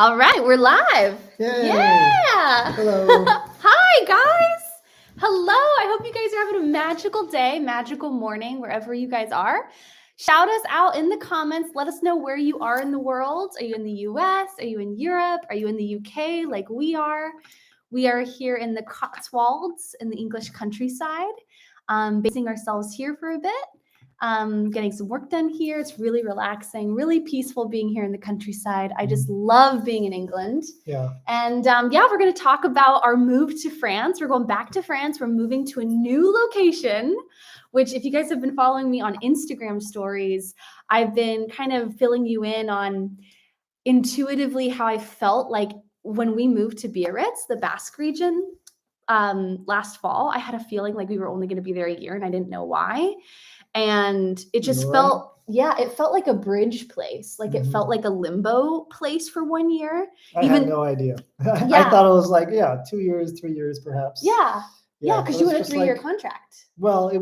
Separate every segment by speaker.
Speaker 1: All right, we're live.
Speaker 2: Yay.
Speaker 1: Yeah.
Speaker 2: Hello.
Speaker 1: Hi, guys. Hello. I hope you guys are having a magical day, magical morning, wherever you guys are. Shout us out in the comments. Let us know where you are in the world. Are you in the US? Are you in Europe? Are you in the UK like we are? We are here in the Cotswolds in the English countryside, basing ourselves here for a bit. Getting some work done here. It's really relaxing, really peaceful being here in the countryside. I just love being in England.
Speaker 2: Yeah.
Speaker 1: And we're going to talk about our move to France. We're going back to France. We're moving to a new location, which if you guys have been following me on Instagram stories, I've been kind of filling you in on intuitively how I felt like when we moved to Biarritz, the Basque region, last fall. I had a feeling like we were only going to be there a year and I didn't know why. And it just felt like a bridge place. Like it felt like a limbo place for 1 year.
Speaker 2: I had no idea. I thought it was like, 2 years, 3 years perhaps.
Speaker 1: Yeah, because you had a 3-year contract.
Speaker 2: Well, it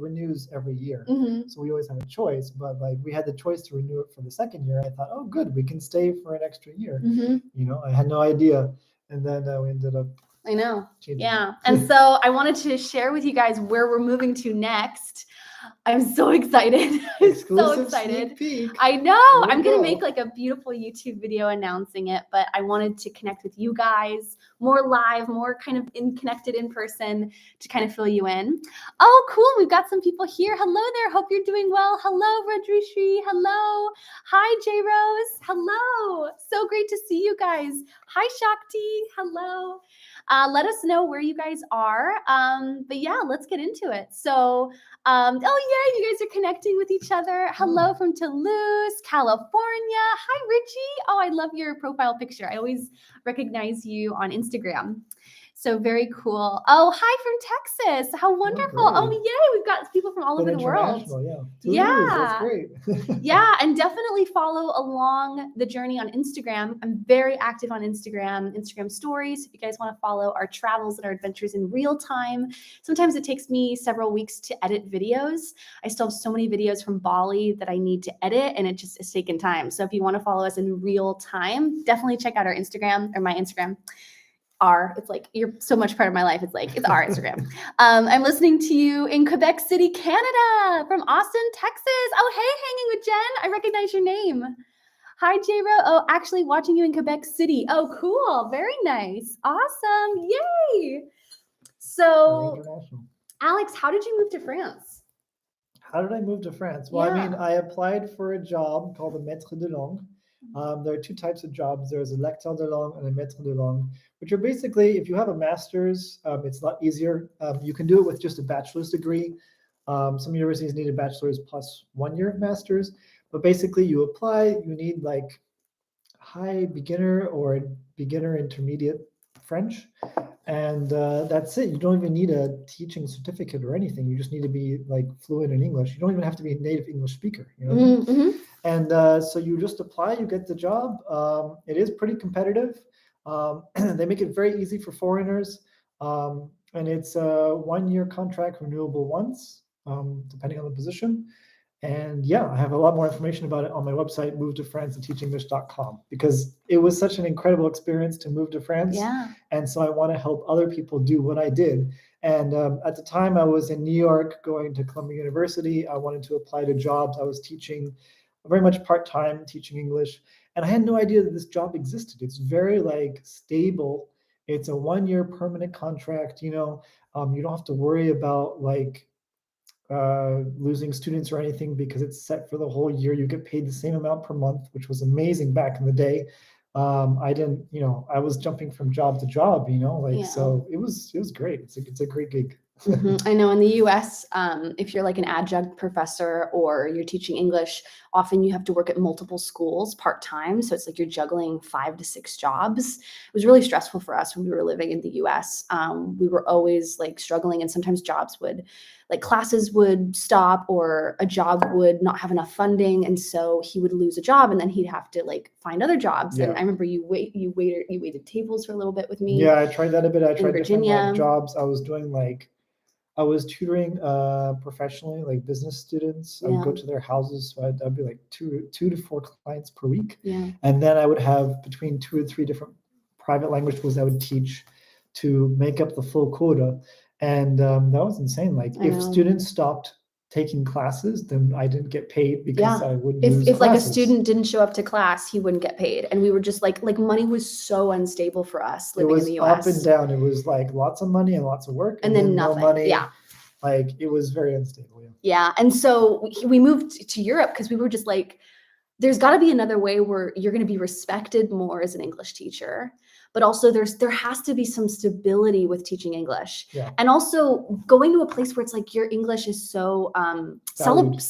Speaker 2: renews every year. So we always have a choice, but like we had the choice to renew it for the second year. I thought, oh, good, we can stay for an extra year. I had no idea. And then we ended up changing.
Speaker 1: Yeah. And so I wanted to share with you guys where we're moving to next. I'm so excited.
Speaker 2: Exclusive sneak peek.
Speaker 1: I know. I'm going to make like a beautiful YouTube video announcing it, but I wanted to connect with you guys more live, more kind of connected in person to kind of fill you in. Oh, cool. We've got some people here. Hello there. Hope you're doing well. Hello, Rodrishi. Hello. Hi, J Rose. Hello. So great to see you guys. Hi, Shakti. Hello. Let us know where you guys are. But yeah, let's get into it. So, you guys are connecting with each other. Hello from Toulouse, California. Hi, Richie. Oh, I love your profile picture. I always recognize you on Instagram. So very cool. Oh, hi from Texas. How wonderful. Oh, yay. We've got people from all over the world.
Speaker 2: Yeah. That's great.
Speaker 1: Yeah. And definitely follow along the journey on Instagram. I'm very active on Instagram stories. If you guys want to follow our travels and our adventures in real time. Sometimes it takes me several weeks to edit videos. I still have so many videos from Bali that I need to edit, and it just is taking time. So if you want to follow us in real time, definitely check out our Instagram or my Instagram. It's like you're so much part of my life. It's our Instagram. I'm listening to you in Quebec City, Canada, from Austin, Texas. Oh, hey, hanging with Jen. I recognize your name. Hi, J-Ro. Oh, actually watching you in Quebec City. Oh, cool. Very nice. Awesome. Yay. So, Alex, how did you move to France?
Speaker 2: How did I move to France? Well, I applied for a job called a maître de langue. There are two types of jobs. There's a lecteur de langue and a maître de langue, which are basically, if you have a master's, it's a lot easier. You can do it with just a bachelor's degree. Some universities need a bachelor's plus 1 year of master's, but basically you apply, you need like high beginner or beginner intermediate French. And that's it. You don't even need a teaching certificate or anything. You just need to be like fluent in English. You don't even have to be a native English speaker. And so you just apply, you get the job. It is pretty competitive. They make it very easy for foreigners. And it's a 1 year contract, renewable once, depending on the position. And yeah, I have a lot more information about it on my website, movetofranceandteachenglish.com, because it was such an incredible experience to move to France.
Speaker 1: Yeah.
Speaker 2: And so I want to help other people do what I did. And at the time I was in New York going to Columbia University. I wanted to apply to jobs. I was teaching very much part-time, teaching English. And I had no idea that this job existed. It's very like stable. It's a 1 year permanent contract. You don't have to worry about like losing students or anything because it's set for the whole year. You get paid the same amount per month, which was amazing back in the day. I was jumping from job to job, so it was great. It's a great gig.
Speaker 1: I know in the US, if you're like an adjunct professor or you're teaching English, often you have to work at multiple schools part-time. So it's like you're juggling 5 to 6 jobs. It was really stressful for us when we were living in the US. We were always like struggling, and sometimes classes would stop or a job would not have enough funding. And so he would lose a job and then he'd have to like find other jobs. Yeah. And I remember you waited tables for a little bit with me.
Speaker 2: Yeah, I tried that a bit. I tried
Speaker 1: Virginia.
Speaker 2: different jobs. I was doing like I was tutoring professionally, like business students. I would go
Speaker 1: Yeah.
Speaker 2: to their houses. So I'd be like two to four clients per week.
Speaker 1: Yeah.
Speaker 2: And then I would have between 2 and 3 different private language schools I would teach to make up the full quota. And that was insane. Like
Speaker 1: I
Speaker 2: if
Speaker 1: know.
Speaker 2: students stopped taking classes, then I didn't get paid because
Speaker 1: Yeah.
Speaker 2: I wouldn't
Speaker 1: If
Speaker 2: lose
Speaker 1: if like a
Speaker 2: classes.
Speaker 1: student didn't show up to class, he wouldn't get paid. And we were just like money was so unstable for us
Speaker 2: It
Speaker 1: living in
Speaker 2: was
Speaker 1: the
Speaker 2: up and
Speaker 1: US.
Speaker 2: down. It was like lots of money and lots of work,
Speaker 1: And then
Speaker 2: no
Speaker 1: nothing.
Speaker 2: money.
Speaker 1: Yeah.
Speaker 2: Like it was very unstable. Yeah.
Speaker 1: Yeah. And so we moved to Europe because we were just like, there's got to be another way where you're going to be respected more as an English teacher, but also there has to be some stability with teaching English.
Speaker 2: Yeah.
Speaker 1: And also going to a place where it's like your English is so valued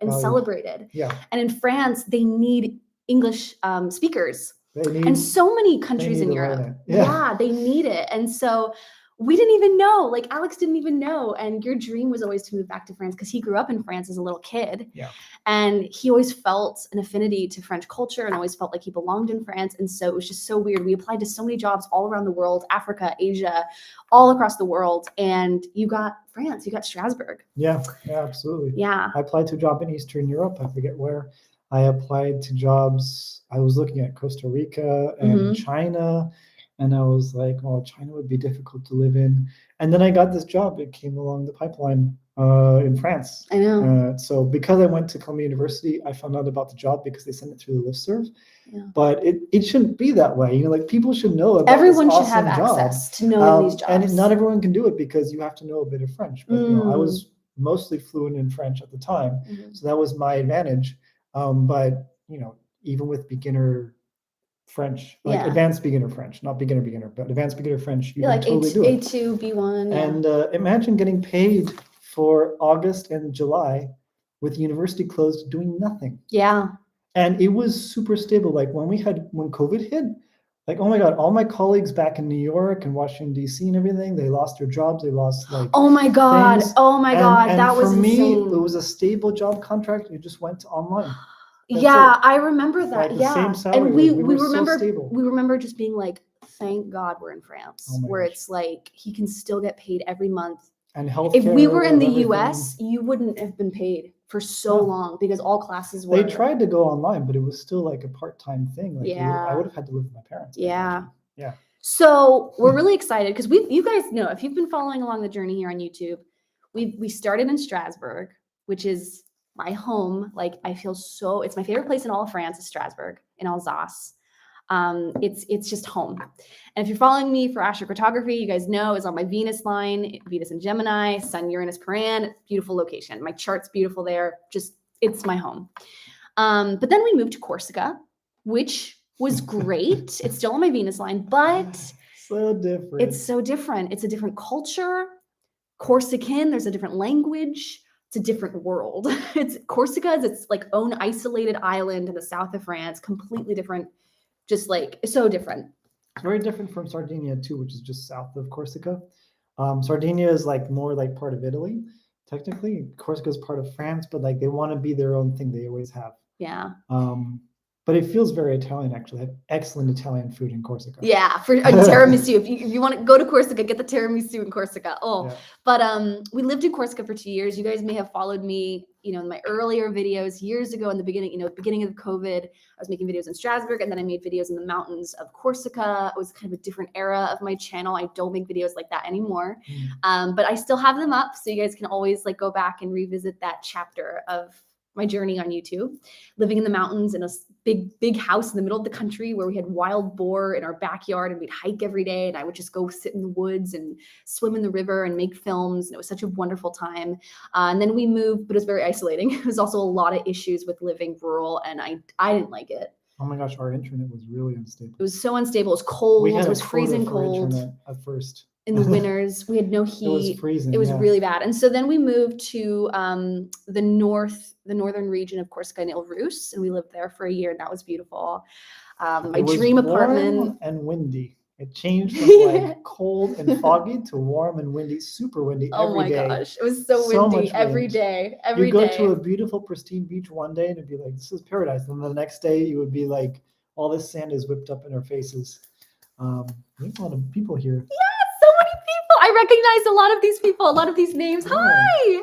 Speaker 1: and
Speaker 2: Valued.
Speaker 1: celebrated.
Speaker 2: Yeah.
Speaker 1: And in France, they need English speakers.
Speaker 2: They need,
Speaker 1: And so many countries in
Speaker 2: to learn
Speaker 1: Europe.
Speaker 2: it. Yeah.
Speaker 1: They need it. And so we didn't even know, like Alex didn't even know. And your dream was always to move back to France because he grew up in France as a little kid.
Speaker 2: Yeah.
Speaker 1: And he always felt an affinity to French culture and always felt like he belonged in France. And so it was just so weird. We applied to so many jobs all around the world, Africa, Asia, all across the world. And you got France, you got Strasbourg.
Speaker 2: Yeah, absolutely.
Speaker 1: Yeah.
Speaker 2: I applied to a job in Eastern Europe. I forget where. I applied to jobs. I was looking at Costa Rica and China. And I was like, well, China would be difficult to live in. And then I got this job. It came along the pipeline in France.
Speaker 1: I know.
Speaker 2: So because I went to Columbia University, I found out about the job because they sent it through the listserv.
Speaker 1: Yeah.
Speaker 2: But it shouldn't be that way. Like people should know about
Speaker 1: everyone
Speaker 2: this
Speaker 1: should have
Speaker 2: awesome
Speaker 1: access to knowing these jobs.
Speaker 2: And not everyone can do it because you have to know a bit of French. But I was mostly fluent in French at the time. So that was my advantage. But even with beginner French, like advanced beginner French, not beginner, but advanced beginner French, you can totally do it.
Speaker 1: A2, B1.
Speaker 2: And imagine getting paid for August and July with university closed doing nothing.
Speaker 1: Yeah.
Speaker 2: And it was super stable. Like when COVID hit, like, oh my God, all my colleagues back in New York and Washington, D.C. and everything, they lost their jobs. They lost like,
Speaker 1: oh my God,
Speaker 2: things.
Speaker 1: And that was insane.
Speaker 2: For me, it was a stable job contract. It just went to online.
Speaker 1: I remember that.
Speaker 2: Like the same salary.
Speaker 1: And we
Speaker 2: remember so stable.
Speaker 1: We remember just being like, thank God we're in France, where it's like he can still get paid every month.
Speaker 2: And healthcare.
Speaker 1: If we were in the US, you wouldn't have been paid for so long because all classes were.
Speaker 2: They tried to go online, but it was still like a part-time thing. Like I would have had to live with my parents.
Speaker 1: Yeah.
Speaker 2: Yeah.
Speaker 1: So we're really excited because you guys know, if you've been following along the journey here on YouTube, we started in Strasbourg, which is my home. Like I feel it's my favorite place in all of France is Strasbourg in Alsace. It's just home. And if you're following me for astrocartography, you guys know it's on my Venus line, Venus and Gemini, Sun, Uranus, Paran, beautiful location. My chart's beautiful there. It's my home. But then we moved to Corsica, which was great. It's still on my Venus line, but
Speaker 2: so different.
Speaker 1: It's so different. It's a different culture. Corsican, there's a different language. It's a different world. Corsica is its like own isolated island in the south of France, completely different. Just like so different.
Speaker 2: It's very different from Sardinia too, which is just south of Corsica. Sardinia is like more like part of Italy, technically. Corsica is part of France, but like they want to be their own thing. They always have.
Speaker 1: Yeah.
Speaker 2: But it feels very Italian, actually. They have excellent Italian food in Corsica.
Speaker 1: Yeah, for a tiramisu. If you want to go to Corsica, get the tiramisu in Corsica. But we lived in Corsica for 2 years. You guys may have followed me, in my earlier videos years ago in the beginning, beginning of COVID, I was making videos in Strasbourg, and then I made videos in the mountains of Corsica. It was kind of a different era of my channel. I don't make videos like that anymore. But I still have them up, so you guys can always like go back and revisit that chapter of my journey on YouTube, living in the mountains in a big house in the middle of the country where we had wild boar in our backyard and we'd hike every day. And I would just go sit in the woods and swim in the river and make films. And it was such a wonderful time. And then we moved, but it was very isolating. It was also a lot of issues with living rural and I didn't like it.
Speaker 2: Oh my gosh, our internet was really unstable.
Speaker 1: It was so unstable. It was cold. It was freezing cold.
Speaker 2: At first.
Speaker 1: In the winters, we had no heat.
Speaker 2: It was freezing.
Speaker 1: It was really bad. And so then we moved to the northern region of Corsica and Ilrus, and we lived there for a year, and that was beautiful. My dream apartment.
Speaker 2: Warm and windy. It changed from like cold and foggy to warm and windy, super windy every day. Oh my gosh,
Speaker 1: it was so windy every day.
Speaker 2: You go to a beautiful, pristine beach one day and it'd be like, this is paradise. And then the next day you would be like, all this sand is whipped up in our faces. There's a lot of people here.
Speaker 1: Yeah. So many people. I recognized a lot of these people, a lot of these names.
Speaker 2: Yeah.
Speaker 1: Hi.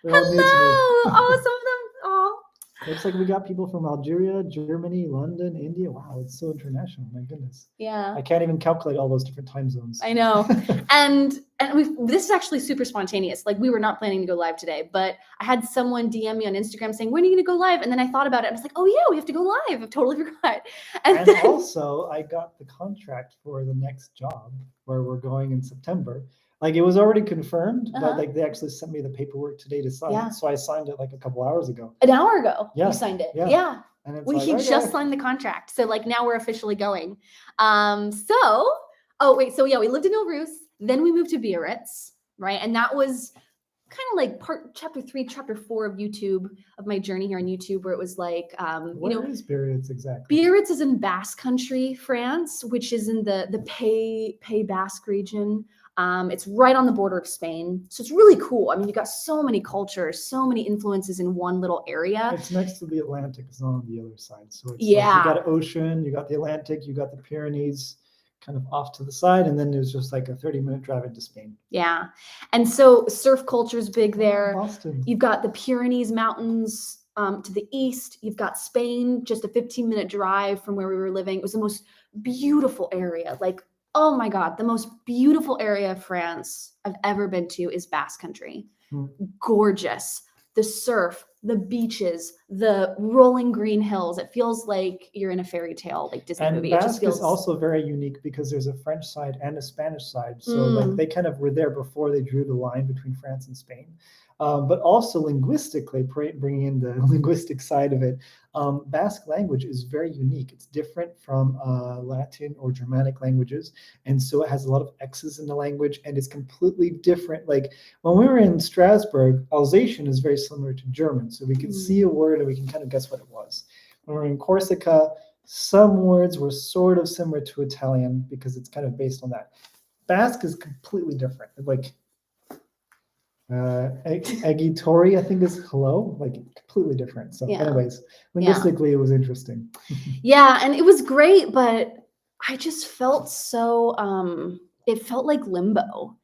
Speaker 2: They're all new to me.
Speaker 1: Hello. Oh, some of them. Oh.
Speaker 2: Looks like we got people from Algeria, Germany, London, India. Wow, it's so international. My goodness.
Speaker 1: Yeah.
Speaker 2: I can't even calculate all those different time zones.
Speaker 1: I know. and this is actually super spontaneous. Like we were not planning to go live today, but I had someone DM me on Instagram saying, when are you going to go live? And then I thought about it. I was like, oh yeah, we have to go live. I totally forgot.
Speaker 2: And
Speaker 1: then,
Speaker 2: also I got the contract for the next job where we're going in September. Like it was already confirmed, but like they actually sent me the paperwork today to sign.
Speaker 1: Yeah.
Speaker 2: So I signed it like a couple hours ago.
Speaker 1: An hour ago,
Speaker 2: Yeah.
Speaker 1: you signed it.
Speaker 2: Yeah.
Speaker 1: Yeah.
Speaker 2: And it's
Speaker 1: He just signed the contract. So like now we're officially going. So yeah, we lived in Elrus. Then we moved to Biarritz, right? And that was kind of like chapter 3, chapter 4 of YouTube, of my journey here on YouTube, where it was like,
Speaker 2: Where is Biarritz exactly?
Speaker 1: Biarritz is in Basque country, France, which is in the Pays Basque region. It's right on the border of Spain. So it's really cool. I mean, you got so many cultures, so many influences in one little area.
Speaker 2: It's next to the Atlantic. It's not on the other side. So it's
Speaker 1: yeah.
Speaker 2: like you got ocean, you got the Atlantic, you got the Pyrenees kind of off to the side. And then there's just like a 30-minute drive into Spain.
Speaker 1: Yeah. And so surf culture is big there.
Speaker 2: Boston.
Speaker 1: You've got the Pyrenees Mountains to the east. You've got Spain, just a 15-minute drive from where we were living. It was the most beautiful area. Like, oh my God, the most beautiful area of France I've ever been to is Basque country. Gorgeous. The surf, the beaches, the rolling green hills. It feels like you're in a fairy tale, like Disney movie.
Speaker 2: Basque
Speaker 1: it just feels
Speaker 2: is also very unique because there's a French side and a Spanish side. So like they kind of were there before they drew the line between France and Spain. But also linguistically, bringing in the linguistic side of it, Basque language is very unique. It's different from Latin or Germanic languages. And so it has a lot of X's in the language and it's completely different. Like when we were in Strasbourg, Alsatian is very similar to German. So we could see a word and we can kind of guess what it was. When we were in Corsica, some words were sort of similar to Italian because it's kind of based on that. Basque is completely different. Like Agitori, I think, is hello, like completely different. So anyways, linguistically it was interesting.
Speaker 1: Yeah, and it was great, but I just felt so it felt like limbo.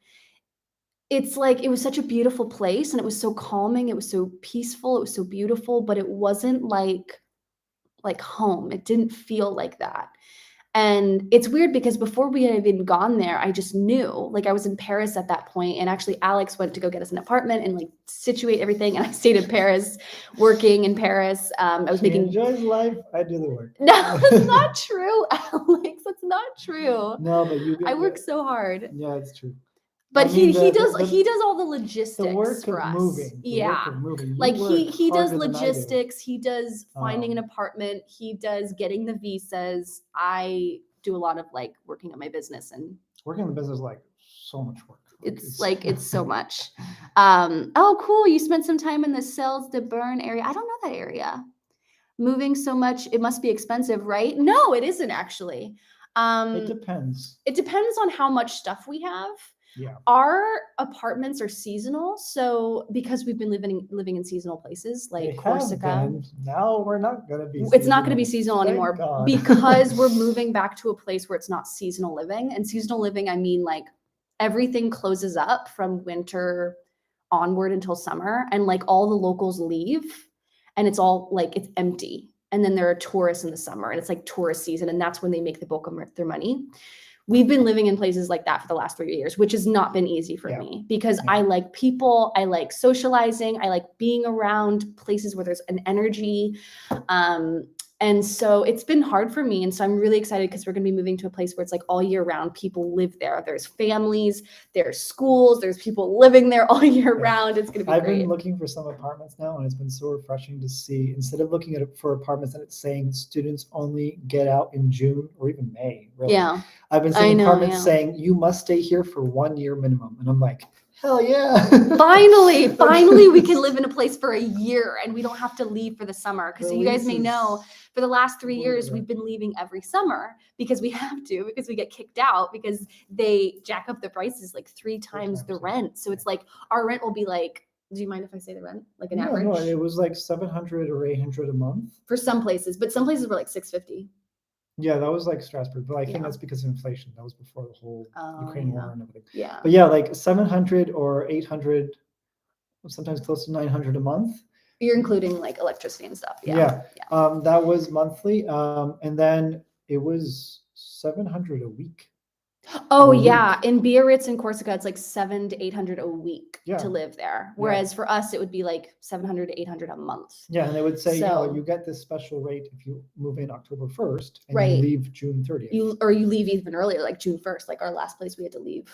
Speaker 1: It's like it was such a beautiful place and it was so calming, it was so peaceful, it was so beautiful, but it wasn't like home. It didn't feel like that. And it's weird because before we had even gone there, I just knew, like I was in Paris at that point, and actually Alex went to go get us an apartment and like situate everything. And I stayed in Paris, working in Paris. I was making
Speaker 2: enjoys life. I do the work.
Speaker 1: No, that's not true, Alex. That's not true.
Speaker 2: No, but
Speaker 1: I work so hard.
Speaker 2: Yeah, it's true.
Speaker 1: But he does all the logistics
Speaker 2: the work
Speaker 1: for
Speaker 2: of
Speaker 1: us.
Speaker 2: Moving,
Speaker 1: yeah.
Speaker 2: Work of moving.
Speaker 1: Like he does logistics, he does finding an apartment, he does getting the visas. I do a lot of like working on my business and
Speaker 2: working on the business like so much work.
Speaker 1: It's so much. Oh cool. You spent some time in the Celles de Bern area. I don't know that area. Moving so much, it must be expensive, right? No, it isn't actually.
Speaker 2: It depends.
Speaker 1: It depends on how much stuff we have.
Speaker 2: Yeah.
Speaker 1: Our apartments are seasonal, so because we've been living in seasonal places like Corsica.
Speaker 2: Now we're not going to be.
Speaker 1: It's not going to be seasonal anymore because we're moving back to a place where it's not seasonal living. And seasonal living, I mean like everything closes up from winter onward until summer, and like all the locals leave, and it's all like it's empty. And then there are tourists in the summer, and it's like tourist season, and that's when they make the bulk of their money. We've been living in places like that for the last 3 years, which has not been easy for me because I like people, I like socializing, I like being around places where there's an energy. And so it's been hard for me. And so I'm really excited because we're going to be moving to a place where it's like all year round, people live there. There's families, there's schools, there's people living there all year round. It's going to be
Speaker 2: I've been looking for some apartments now, and it's been so refreshing to see, instead of looking at it for apartments and it's saying students only get out in June or even May. Really. Yeah. I've been seeing apartments saying you must stay here for 1 year minimum. And I'm like, hell yeah.
Speaker 1: Finally, we can live in a place for a year and we don't have to leave for the summer. Because you guys may know, for the last 3 years, we've been leaving every summer because we have to, because we get kicked out because they jack up the prices like 3 times the rent. So it's like our rent will be like, do you mind if I say the rent? Like an average?
Speaker 2: No, it was like $700 or $800 a month.
Speaker 1: For some places, but some places were like $650.
Speaker 2: Yeah, that was like Strasbourg, but I think
Speaker 1: Yeah.
Speaker 2: that's because of inflation. That was before the whole Ukraine
Speaker 1: Yeah.
Speaker 2: war and everything.
Speaker 1: Yeah.
Speaker 2: But yeah, like 700 or 800, sometimes close to 900 a month.
Speaker 1: You're including like electricity and stuff.
Speaker 2: Yeah.
Speaker 1: Yeah.
Speaker 2: That was monthly. And then it was 700 a week.
Speaker 1: Oh
Speaker 2: a
Speaker 1: yeah,
Speaker 2: week.
Speaker 1: in Biarritz and Corsica, it's like 700 to 800 a week
Speaker 2: Yeah.
Speaker 1: to live there. Whereas for us, it would be like 700 to 800 a month.
Speaker 2: Yeah, and they would say, you know,
Speaker 1: So-
Speaker 2: you get this special rate if you move in October 1st and
Speaker 1: Right.
Speaker 2: you leave June 30th.
Speaker 1: You leave even earlier, like June 1st, like our last place we had to leave,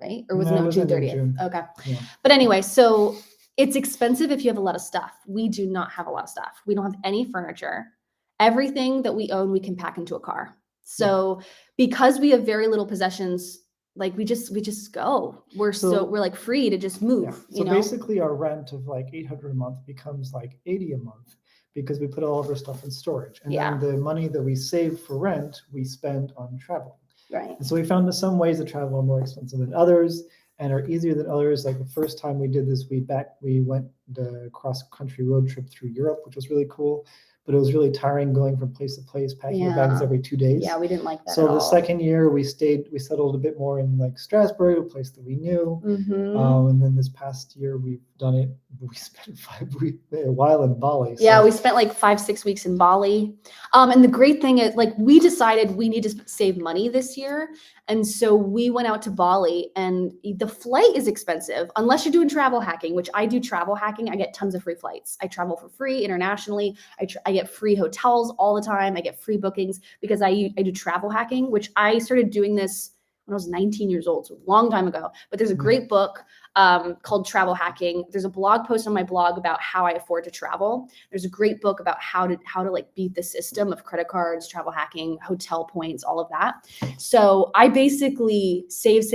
Speaker 1: right? Or was
Speaker 2: No,
Speaker 1: it
Speaker 2: it was
Speaker 1: June
Speaker 2: ending
Speaker 1: 30th?
Speaker 2: June.
Speaker 1: Okay.
Speaker 2: Yeah.
Speaker 1: But anyway, so it's expensive if you have a lot of stuff. We do not have a lot of stuff. We don't have any furniture. Everything that we own, we can pack into a car. So because we have very little possessions, like we just go. We're like free to just move.
Speaker 2: Yeah. So basically our rent of like 800 a month becomes like 80 a month because we put all of our stuff in storage. And then the money that we save for rent, we spend on travel.
Speaker 1: Right.
Speaker 2: And so we found that some ways to travel are more expensive than others and are easier than others. Like the first time we did this, we went the cross-country road trip through Europe, which was really cool. But it was really tiring going from place to place, packing our bags every 2 days.
Speaker 1: Yeah, we didn't like that.
Speaker 2: So the second year we settled a bit more in like Strasbourg, a place that we knew. And then this past year we've done it. We spent a while in Bali.
Speaker 1: Yeah, we spent like 5-6 weeks in Bali. And the great thing is, like, we decided we need to save money this year. And so we went out to Bali, and the flight is expensive unless you're doing travel hacking, which I do travel hacking. I get tons of free flights. I travel for free internationally. I get free hotels all the time. I get free bookings because I do travel hacking, which I started doing this when I was 19 years old, so a long time ago. But there's a great book called Travel Hacking. There's a blog post on my blog about how I afford to travel. There's a great book about how to like beat the system of credit cards, travel hacking, hotel points, all of that. So I basically save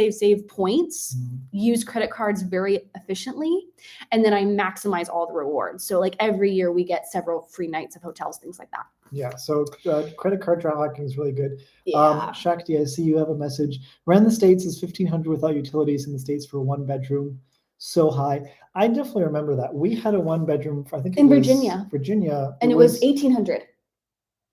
Speaker 1: points, use credit cards very efficiently, and then I maximize all the rewards. So like every year we get several free nights of hotels, things like that.
Speaker 2: Yeah, so credit card travel hacking is really good.
Speaker 1: Yeah.
Speaker 2: Shakti, I see you have a message. Rent in the States is $1,500 without utilities in the States for a 1-bedroom. So high. I definitely remember that. We had a 1-bedroom for, I think it was Virginia.
Speaker 1: And it was $1,800. It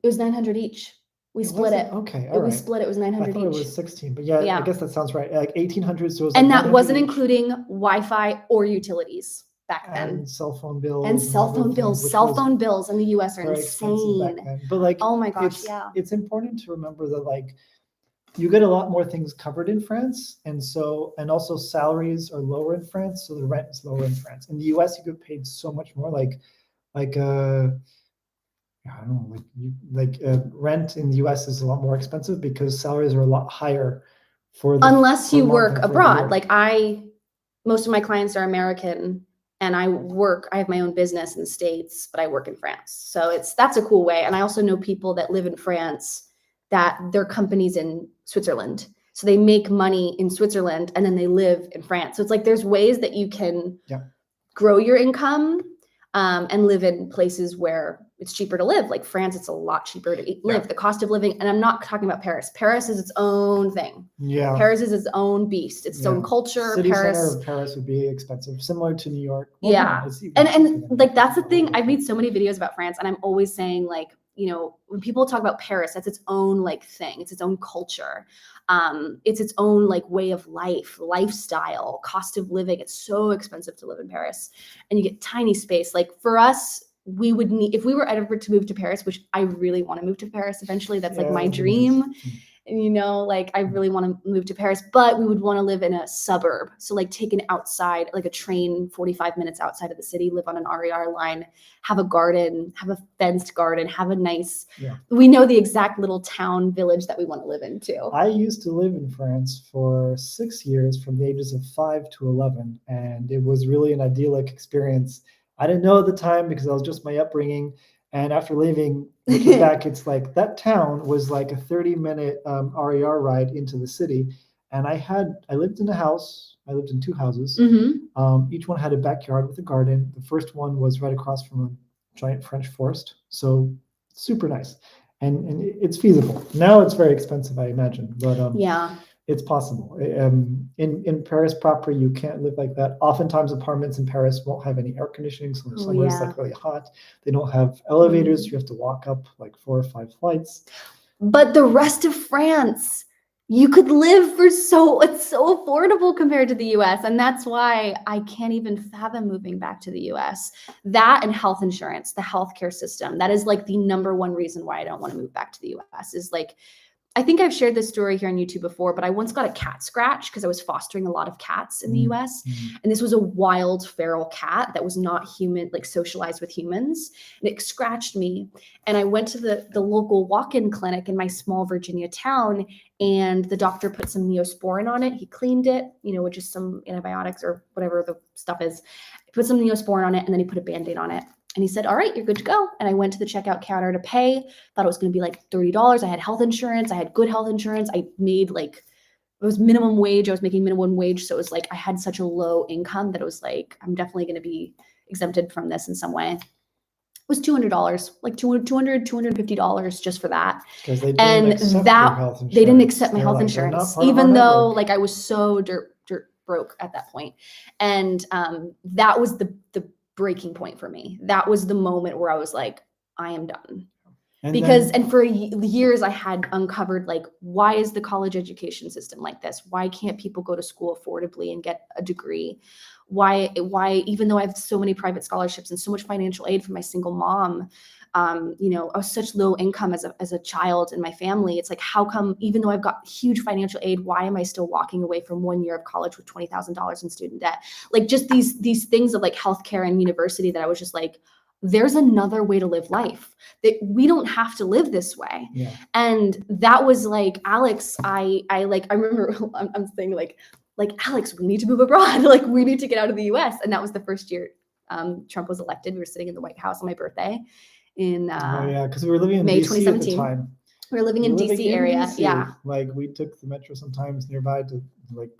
Speaker 1: was $900 each. We split it.
Speaker 2: Okay, all right.
Speaker 1: We split it was $900
Speaker 2: I thought
Speaker 1: each.
Speaker 2: it was 16, but yeah, I guess that sounds right. Like 1,800, so it was
Speaker 1: and
Speaker 2: like
Speaker 1: that wasn't
Speaker 2: each.
Speaker 1: Including Wi-Fi or utilities back then.
Speaker 2: And cell phone bills.
Speaker 1: And cell phone bills. Cell phone bills in the US are insane.
Speaker 2: But like,
Speaker 1: oh my gosh,
Speaker 2: it's important to remember that like you get a lot more things covered in France, and also salaries are lower in France, so the rent is lower in France. In the US, you get paid so much more. I don't know, rent in the US is a lot more expensive because salaries are a lot higher
Speaker 1: unless you work abroad. Like most of my clients are American, and I have my own business in the States, but I work in France. So that's a cool way. And I also know people that live in France that their company's in Switzerland. So they make money in Switzerland and then they live in France. So it's like there's ways that you can grow your income and live in places where it's cheaper to live. Like France, it's a lot cheaper to live. The cost of living, and I'm not talking about Paris. Paris is its own thing.
Speaker 2: Yeah.
Speaker 1: Paris is its own beast. It's its own culture.
Speaker 2: City center of Paris would be expensive, similar to New York.
Speaker 1: Well, yeah. And like that's the thing. I've made so many videos about France, and I'm always saying like, you know, when people talk about Paris, that's its own like thing. It's its own culture. It's its own like way of life, lifestyle, cost of living. It's so expensive to live in Paris, and you get tiny space. Like for us, we would need, if we were ever to move to Paris, which I really want to move to Paris eventually. That's like my dream. And, you know, like I really want to move to Paris, but we would want to live in a suburb. So like take an outside, like a train 45 minutes outside of the city, live on an RER line, have a garden, have a fenced garden, have a nice, we know the exact little town village that we want to live in too.
Speaker 2: I used to live in France for 6 years from the ages of 5 to 11. And it was really an idyllic experience. I didn't know at the time because I was just my upbringing. And after leaving, looking back, it's like that town was like a 30-minute RER ride into the city. And I lived in a house. I lived in 2 houses. Each one had a backyard with a garden. The first one was right across from a giant French forest. So super nice. And it's feasible. Now it's very expensive, I imagine. But it's possible. In Paris proper, you can't live like that. Oftentimes, apartments in Paris won't have any air conditioning, so the summer is like really hot. They don't have elevators. You have to walk up like 4 or 5 flights.
Speaker 1: But the rest of France, you could live for it's so affordable compared to the US. And that's why I can't even fathom moving back to the US. That and health insurance, the healthcare system, that is like the number one reason why I don't want to move back to the US is like, I think I've shared this story here on YouTube before, but I once got a cat scratch because I was fostering a lot of cats in the US. And this was a wild feral cat that was not human, like socialized with humans. And it scratched me. And I went to the local walk-in clinic in my small Virginia town, and the doctor put some Neosporin on it. He cleaned it, which is some antibiotics or whatever the stuff is. He put some Neosporin on it, and then he put a Band-Aid on it. And he said, all right, you're good to go. And I went to the checkout counter to pay. Thought it was going to be like $30. I had health insurance. I had good health insurance. I made it was minimum wage. I was making minimum wage. So it was like I had such a low income that it was like, I'm definitely going to be exempted from this in some way. It was $200, like $250 just for that.
Speaker 2: Because they didn't accept your health insurance.
Speaker 1: They didn't accept my health insurance, even though like I was so dirt broke at that point. And that was the breaking point for me. That was the moment where I was like, I am done. And for years I had uncovered like, why is the college education system like this? Why can't people go to school affordably and get a degree? Why, even though I have so many private scholarships and so much financial aid from my single mom, I was such low income as a child in my family. It's like, how come, even though I've got huge financial aid, why am I still walking away from 1 year of college with $20,000 in student debt? Like just these things of like healthcare and university that I was just like, there's another way to live life, that we don't have to live this way.
Speaker 2: Yeah.
Speaker 1: And that was like, Alex, I remember I'm saying like, Alex, we need to move abroad. Like we need to get out of the US. And that was the first year Trump was elected. We were sitting in the White House on my birthday in
Speaker 2: because we were living in
Speaker 1: May
Speaker 2: DC
Speaker 1: 2017.
Speaker 2: at the time.
Speaker 1: We were living in DC area. DC. Yeah.
Speaker 2: Like we took the metro sometimes nearby to we're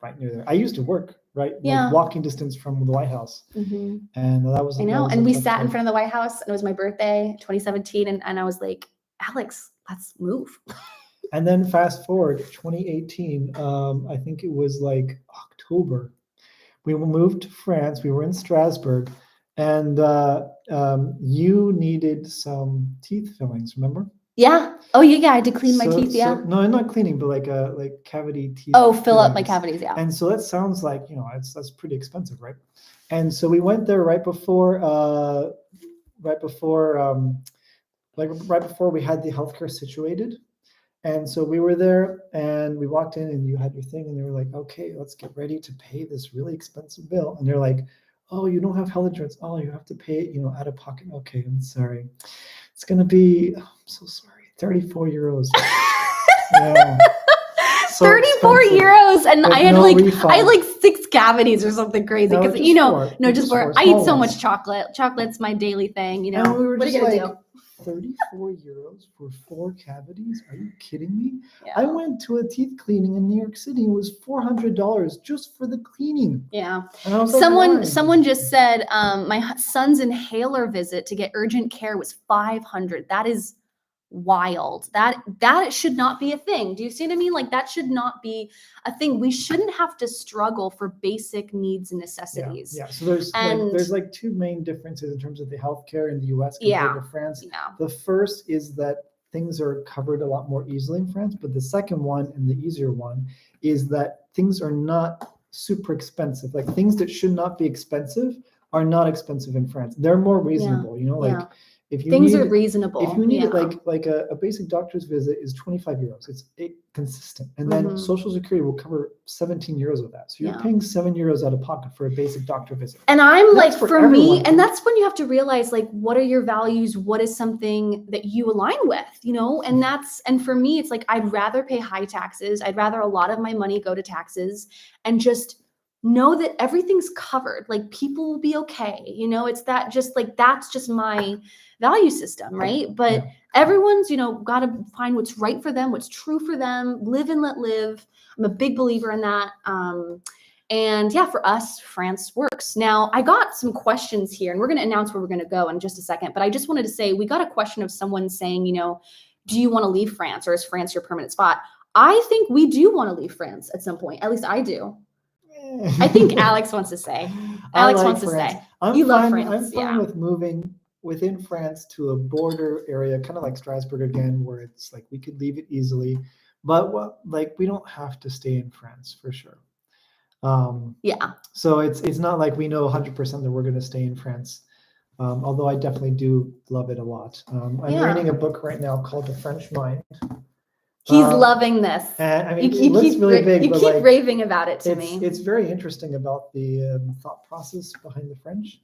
Speaker 2: right near there. I used to work like walking distance from the White House.
Speaker 1: Mm-hmm.
Speaker 2: And that was,
Speaker 1: and we sat in front of the White House, and it was my birthday, 2017. And I was like, Alex, let's move.
Speaker 2: And then fast forward 2018, I think it was like October. We moved to France. We were in Strasbourg. And you needed some teeth fillings, remember?
Speaker 1: Yeah. Oh yeah. I had to clean my teeth. Yeah.
Speaker 2: No, not cleaning, but like cavity teeth.
Speaker 1: Oh, fill up my cavities. Yeah.
Speaker 2: And so that sounds like that's pretty expensive, right? And so we went there right before we had the healthcare situated. And so we were there, and we walked in, and you had your thing, and they were like, "Okay, let's get ready to pay this really expensive bill." And they're like, "Oh, you don't have health insurance. Oh, you have to pay it, out of pocket." Okay, I'm sorry. It's gonna be, I'm so sorry, 34 euros. Yeah. So 34 expensive.
Speaker 1: Euros, and I had
Speaker 2: refund.
Speaker 1: I had 6 cavities or something crazy because I eat so much chocolate. Chocolate's my daily thing.
Speaker 2: And we were
Speaker 1: what are you gonna do?
Speaker 2: 34 euros for 4 cavities? Are you kidding me?
Speaker 1: Yeah.
Speaker 2: I went to a teeth cleaning in New York City. It was $400 just for the cleaning.
Speaker 1: Yeah.
Speaker 2: And I was
Speaker 1: someone just said my son's inhaler visit to get urgent care was $500. That is wild. That should not be a thing. Do you see what I mean? Like that should not be a thing. We shouldn't have to struggle for basic needs and necessities.
Speaker 2: Yeah. So there's 2 main differences in terms of the healthcare in the US compared to France.
Speaker 1: Yeah.
Speaker 2: The first is that things are covered a lot more easily in France, but the second one, and the easier one, is that things are not super expensive. Like things that should not be expensive are not expensive in France. They're more reasonable, If you
Speaker 1: things are reasonable.
Speaker 2: If you need it, like a basic doctor's visit is 25 euros. It's consistent. And then Social Security will cover 17 euros of that. So you're paying 7 euros out of pocket for a basic doctor visit.
Speaker 1: And I'm like, for me, and that's when you have to realize, like, what are your values? What is something that you align with, and for me, it's like, I'd rather pay high taxes. I'd rather a lot of my money go to taxes and just know that everything's covered. Like people will be okay. It's that just like, that's just my value system. Right. But everyone's, got to find what's right for them, what's true for them, live and let live. I'm a big believer in that. And for us, France works. Now I got some questions here, and we're going to announce where we're going to go in just a second, but I just wanted to say, we got a question of someone saying, do you want to leave France, or is France your permanent spot? I think we do want to leave France at some point. At least I do. I think Alex wants to say. Alex wants to say.
Speaker 2: You love France. I'm fine with moving within France to a border area, kind of like Strasbourg again, where it's like we could leave it easily, but like we don't have to stay in France for sure.
Speaker 1: Yeah.
Speaker 2: So it's not like we know 100% that we're going to stay in France. Although I definitely do love it a lot. I'm reading a book right now called The French Mind.
Speaker 1: He's loving this.
Speaker 2: And I mean, it looks really big,
Speaker 1: you
Speaker 2: but
Speaker 1: keep
Speaker 2: like,
Speaker 1: raving about it to me.
Speaker 2: It's very interesting about the thought process behind the French.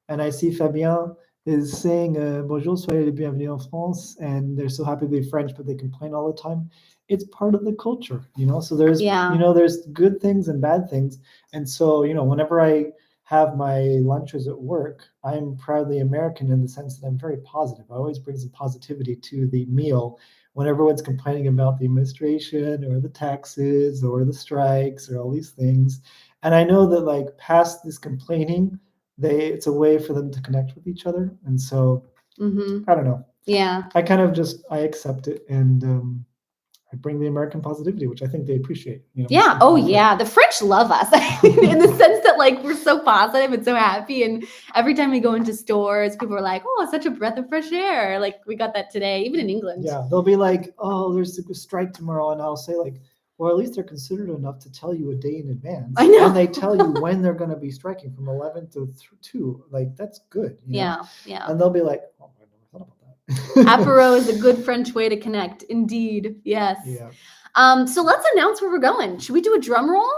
Speaker 2: And I see Fabien is saying, Bonjour, soyez les bienvenus en France. And they're so happy to be French, but they complain all the time. It's part of the culture, you know? So there's, you know, there's good things and bad things. And so, you know, whenever I have my lunches at work, I'm proudly American in the sense that I'm very positive. I always bring some positivity to the meal when everyone's complaining about the administration or the taxes or the strikes or all these things. And I know that like past this complaining, it's a way for them to connect with each other. And so I don't know.
Speaker 1: Yeah.
Speaker 2: I kind of I accept it and I bring the American positivity, which I think they appreciate. You know,
Speaker 1: yeah. Oh, yeah. The French love us in the sense that like we're so positive and so happy. And every time we go into stores, people are like, "Oh, it's such a breath of fresh air." Like we got that today, even in England.
Speaker 2: Yeah, they'll be like, "Oh, there's a strike tomorrow," and I'll say like, "Well, at least they're considerate enough to tell you a day in advance."
Speaker 1: I know.
Speaker 2: And they tell you when they're going to be striking from 11 to 2. Like that's good. You know?
Speaker 1: Yeah.
Speaker 2: And they'll be like, "Oh, I never thought about that."
Speaker 1: Apéro is a good French way to connect. Indeed. Yes.
Speaker 2: Yeah.
Speaker 1: So let's announce where we're going. Should we do a drum roll?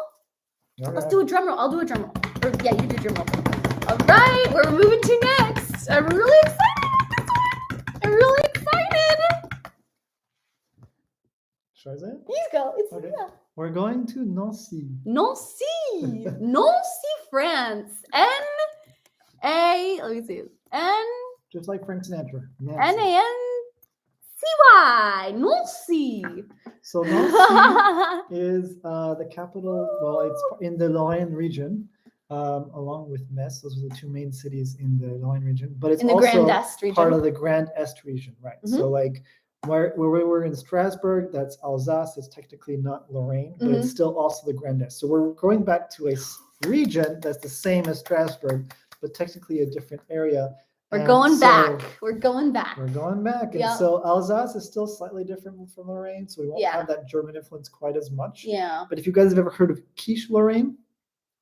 Speaker 2: All
Speaker 1: Let's
Speaker 2: right.
Speaker 1: do a drum roll. I'll do a drum roll. Or, yeah, you do a drum roll. All right, where we're moving to next. I'm really excited about this one. I'm really excited.
Speaker 2: Should I say it?
Speaker 1: You go. It's
Speaker 2: Okay.
Speaker 1: yeah.
Speaker 2: We're going to Nancy.
Speaker 1: Nancy, France. Let me see.
Speaker 2: Just like Frank Sinatra. Nancy.
Speaker 1: Nancy. Nancy.
Speaker 2: So Nancy is the capital. Well, it's in the Lorraine region, along with Metz. Those are the two main cities in the Lorraine region. But it's
Speaker 1: in the
Speaker 2: also
Speaker 1: Grand Est region.
Speaker 2: part of the Grand Est region, right? So like where we were in Strasbourg, that's Alsace. It's technically not Lorraine, but it's still also the Grand Est. So we're going back to a region that's the same as Strasbourg, but technically a different area.
Speaker 1: We're going back. We're going back.
Speaker 2: We're going back. And so Alsace is still slightly different from Lorraine, so we won't have that German influence quite as much.
Speaker 1: Yeah.
Speaker 2: But if you guys have ever heard of quiche Lorraine,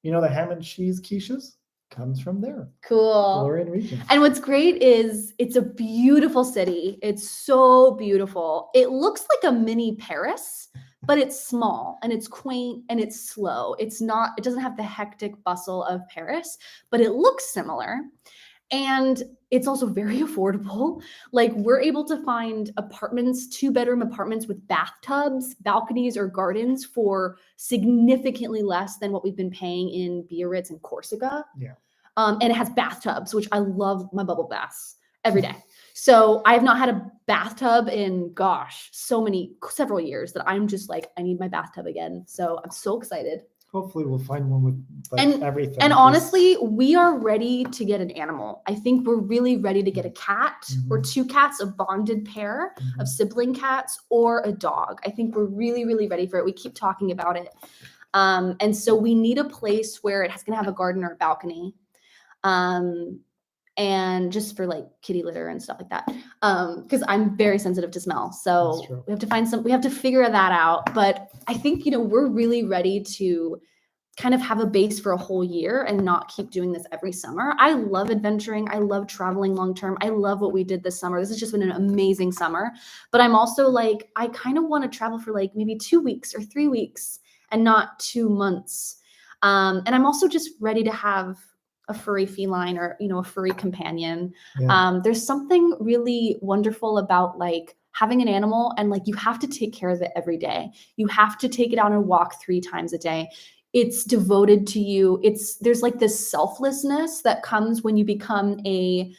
Speaker 2: you know the ham and cheese quiches comes from there.
Speaker 1: Cool.
Speaker 2: The Lorraine region.
Speaker 1: And what's great is it's a beautiful city. It's so beautiful. It looks like a mini Paris, but it's small and it's quaint and it's slow. It doesn't have the hectic bustle of Paris, but it looks similar. And it's also very affordable. Like we're able to find apartments, 2-bedroom apartments with bathtubs, balconies, or gardens for significantly less than what we've been paying in Biarritz and Corsica.
Speaker 2: Yeah.
Speaker 1: And it has bathtubs, which I love my bubble baths every day. So I have not had a bathtub in, several years that I'm just like, I need my bathtub again. So I'm so excited.
Speaker 2: Hopefully we'll find one with like everything.
Speaker 1: And honestly, we are ready to get an animal. I think we're really ready to get a cat or 2 cats, a bonded pair of sibling cats, or a dog. I think we're really, really ready for it. We keep talking about it. And so we need a place where it's going to have a garden or a balcony. And just for like kitty litter and stuff like that. Because I'm very sensitive to smell. So we have to figure that out. But I think, we're really ready to kind of have a base for a whole year and not keep doing this every summer. I love adventuring. I love traveling long-term. I love what we did this summer. This has just been an amazing summer. But I'm also like, I kind of want to travel for like maybe 2 weeks or 3 weeks and not 2 months. And I'm also just ready to have a furry feline or, a furry companion.
Speaker 2: Yeah.
Speaker 1: There's something really wonderful about like having an animal and like you have to take care of it every day. You have to take it out and walk 3 times a day. It's devoted to you. There's like this selflessness that comes when you become a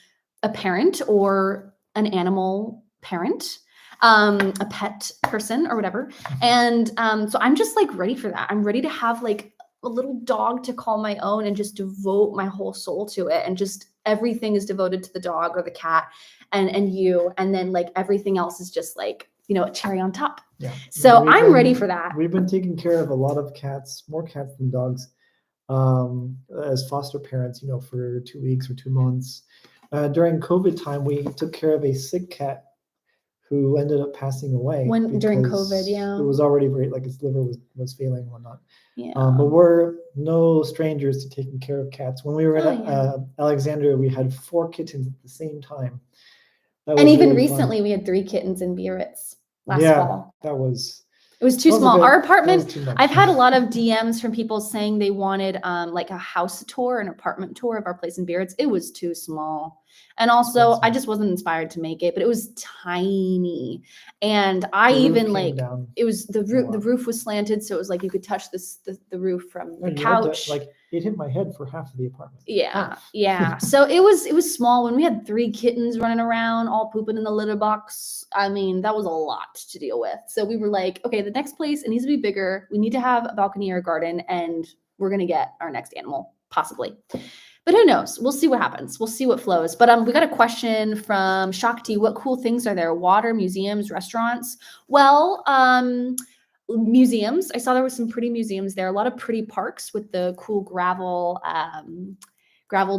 Speaker 1: parent or an animal parent, a pet person or whatever. And so I'm just like ready for that. I'm ready to have like a little dog to call my own and just devote my whole soul to it. And just everything is devoted to the dog or the cat and you. And then like everything else is just like, a cherry on top.
Speaker 2: Yeah.
Speaker 1: So I'm ready for that.
Speaker 2: We've been taking care of a lot of cats, more cats than dogs, as foster parents, for 2 weeks or 2 months. During COVID time, we took care of a sick cat who ended up passing away.
Speaker 1: During
Speaker 2: because
Speaker 1: COVID, yeah.
Speaker 2: It was already very, like, its liver was failing and whatnot.
Speaker 1: Yeah.
Speaker 2: But we're no strangers to taking care of cats. When we were in Alexandria, we had 4 kittens at the same time.
Speaker 1: And even recently, we had 3 kittens in Biarritz last fall.
Speaker 2: That was.
Speaker 1: It was too small. Our apartment,
Speaker 2: too much.
Speaker 1: I've had a lot of DMs from people saying they wanted like a house tour, an apartment tour of our place in Biarritz. It was too small. And also, I just wasn't inspired to make it, but it was tiny. And I even like, it was the roof was slanted. So it was like you could touch the roof from the couch.
Speaker 2: It hit my head for half of the apartment.
Speaker 1: Yeah. Yeah. So it was small. When we had 3 kittens running around, all pooping in the litter box, I mean, that was a lot to deal with. So we were like, okay, the next place, it needs to be bigger. We need to have a balcony or a garden, and we're going to get our next animal, possibly. But who knows? We'll see what happens. We'll see what flows. But we got a question from Shakti. What cool things are there? Water, museums, restaurants? Well, museums. I saw there was some pretty museums there. A lot of pretty parks with the cool gravel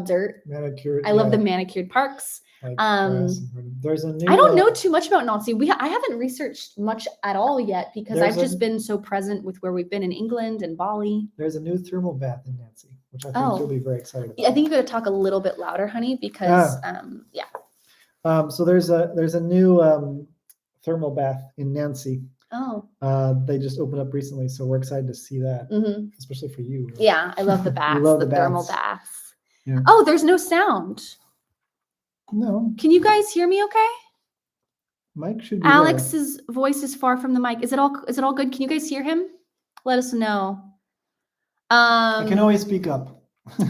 Speaker 1: dirt.
Speaker 2: Manicured.
Speaker 1: I love the manicured parks.
Speaker 2: There's a new.
Speaker 1: I don't know too much about Nancy. I haven't researched much at all yet because I've just been so present with where we've been in England and Bali.
Speaker 2: There's a new thermal bath in Nancy, which I think you'll be very excited about.
Speaker 1: I think you got to talk a little bit louder, honey, because
Speaker 2: So there's a new thermal bath in Nancy.
Speaker 1: Oh.
Speaker 2: They just opened up recently, so we're excited to see that, especially for you. Right?
Speaker 1: Yeah, I love the baths,
Speaker 2: love
Speaker 1: the
Speaker 2: the
Speaker 1: thermal
Speaker 2: baths.
Speaker 1: baths.
Speaker 2: Yeah.
Speaker 1: Oh, there's no sound.
Speaker 2: No.
Speaker 1: Can you guys hear me okay?
Speaker 2: Mike should be
Speaker 1: Alex's voice is far from the mic. Is it all good? Can you guys hear him? Let us know.
Speaker 2: I can always speak up.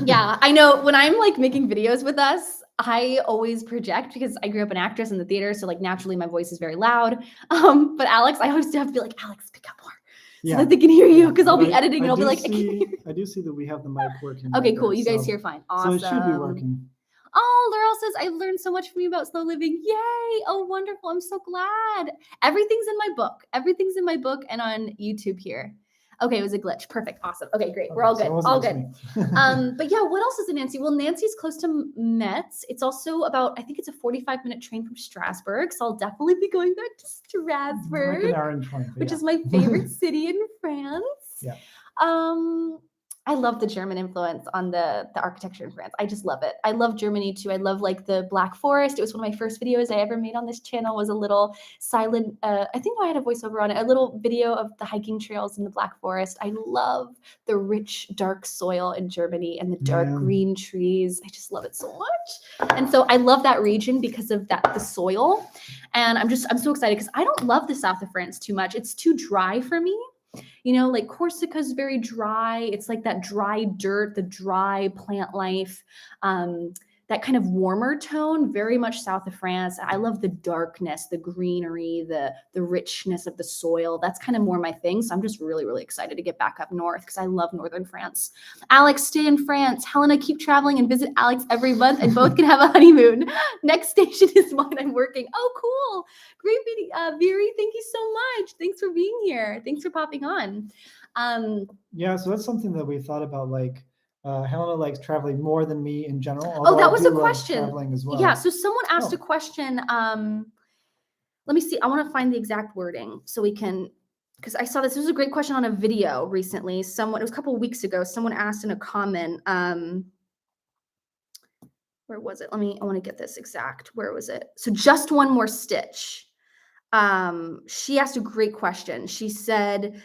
Speaker 1: Yeah, I know when I'm like making videos with us, I always project because I grew up an actress in the theater. So like naturally my voice is very loud. But Alex, I always have to be like, Alex, pick up more. So that they can hear you because I'll be editing and I'll be like,
Speaker 2: I do see that we have the mic working.
Speaker 1: Okay, cool. You guys hear fine. Awesome.
Speaker 2: So it should be working.
Speaker 1: Oh, Laurel says, I've learned so much from you about slow living. Yay. Oh, wonderful. I'm so glad. Everything's in my book. Everything's in my book and on YouTube here. Okay, it was a glitch. Perfect. Awesome. Okay, great. We're all good. All good. But yeah, what else is in Nancy? Well, Nancy's close to Metz. It's also about, I think it's a 45-minute train from Strasbourg. So I'll definitely be going back to Strasbourg,
Speaker 2: like an hour and 20,
Speaker 1: which is my favorite city in France.
Speaker 2: Yeah.
Speaker 1: I love the German influence on the architecture in France. I just love it. I love Germany too. I love like the Black Forest. It was one of my first videos I ever made on this channel was a little silent, I think I had a voiceover on it, a little video of the hiking trails in the Black Forest. I love the rich, dark soil in Germany and the dark green trees. I just love it so much. And so I love that region because of that, the soil. And I'm so excited because I don't love the south of France too much. It's too dry for me. You know, like Corsica's very dry. It's like that dry dirt, the dry plant life, that kind of warmer tone, very much south of France. I love the darkness, the greenery, the richness of the soil. That's kind of more my thing. So I'm just really, really excited to get back up north because I love northern France. Alex, stay in France. Helena, keep traveling and visit Alex every month and both can have a honeymoon. Next station is mine. I'm working. Oh, cool. Great video. Viri, thank you so much. Thanks for being here. Thanks for popping on.
Speaker 2: Yeah, so that's something that we thought about, like, Helena likes traveling more than me in general.
Speaker 1: Oh, that was a question.
Speaker 2: Traveling as well.
Speaker 1: Yeah, so someone asked a question. Let me see. I want to find the exact wording so we can, because I saw this. This was a great question on a video recently. It was a couple of weeks ago. Someone asked in a comment. Where was it? I want to get this exact. Where was it? So just one more stitch. She asked a great question. She said,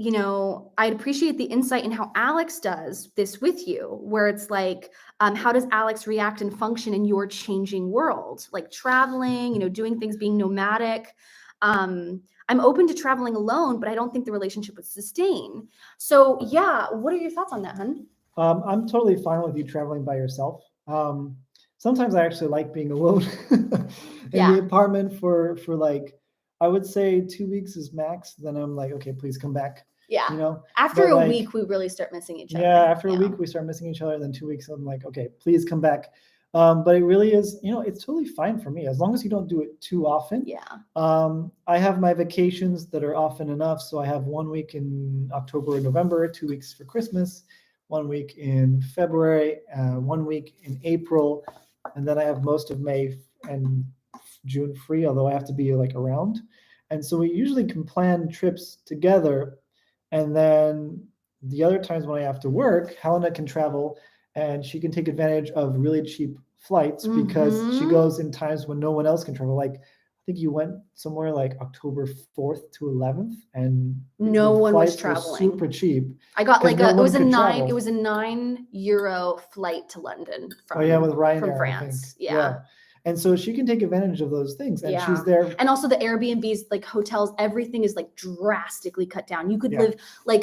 Speaker 1: you know, I'd appreciate the insight in how Alex does this with you, where it's like, how does Alex react and function in your changing world? Like traveling, you know, doing things, being nomadic. I'm open to traveling alone, but I don't think the relationship would sustain. So yeah, what are your thoughts on that, hun?
Speaker 2: I'm totally fine with you traveling by yourself. Sometimes I actually like being alone in the apartment for like, I would say 2 weeks is max. Then I'm like, okay, please come back.
Speaker 1: Yeah.
Speaker 2: You know,
Speaker 1: after a week, we really start missing each other.
Speaker 2: Yeah. After a week, we start missing each other. And then 2 weeks, I'm like, okay, please come back. But it really is, you know, it's totally fine for me as long as you don't do it too often.
Speaker 1: Yeah.
Speaker 2: I have my vacations that are often enough. So I have 1 week in October and November, 2 weeks for Christmas, 1 week in February, 1 week in April, and then I have most of May and June free, although I have to be like around. And so we usually can plan trips together. And then the other times when I have to work, Helena can travel and she can take advantage of really cheap flights because she goes in times when no one else can travel. Like I think you went somewhere like October 4th to 11th and
Speaker 1: no
Speaker 2: the
Speaker 1: one was
Speaker 2: flights were
Speaker 1: traveling.
Speaker 2: super cheap.
Speaker 1: I got
Speaker 2: 'cause
Speaker 1: like
Speaker 2: no
Speaker 1: it
Speaker 2: one
Speaker 1: was a
Speaker 2: could
Speaker 1: nine,
Speaker 2: travel.
Speaker 1: it was a €9 flight to London from,
Speaker 2: Oh yeah, with Ryanair,
Speaker 1: from
Speaker 2: I think.
Speaker 1: France. Yeah.
Speaker 2: And so she can take advantage of those things, and
Speaker 1: Yeah.
Speaker 2: she's there.
Speaker 1: And also the Airbnbs, like hotels, everything is like drastically cut down. You could
Speaker 2: Yeah.
Speaker 1: live like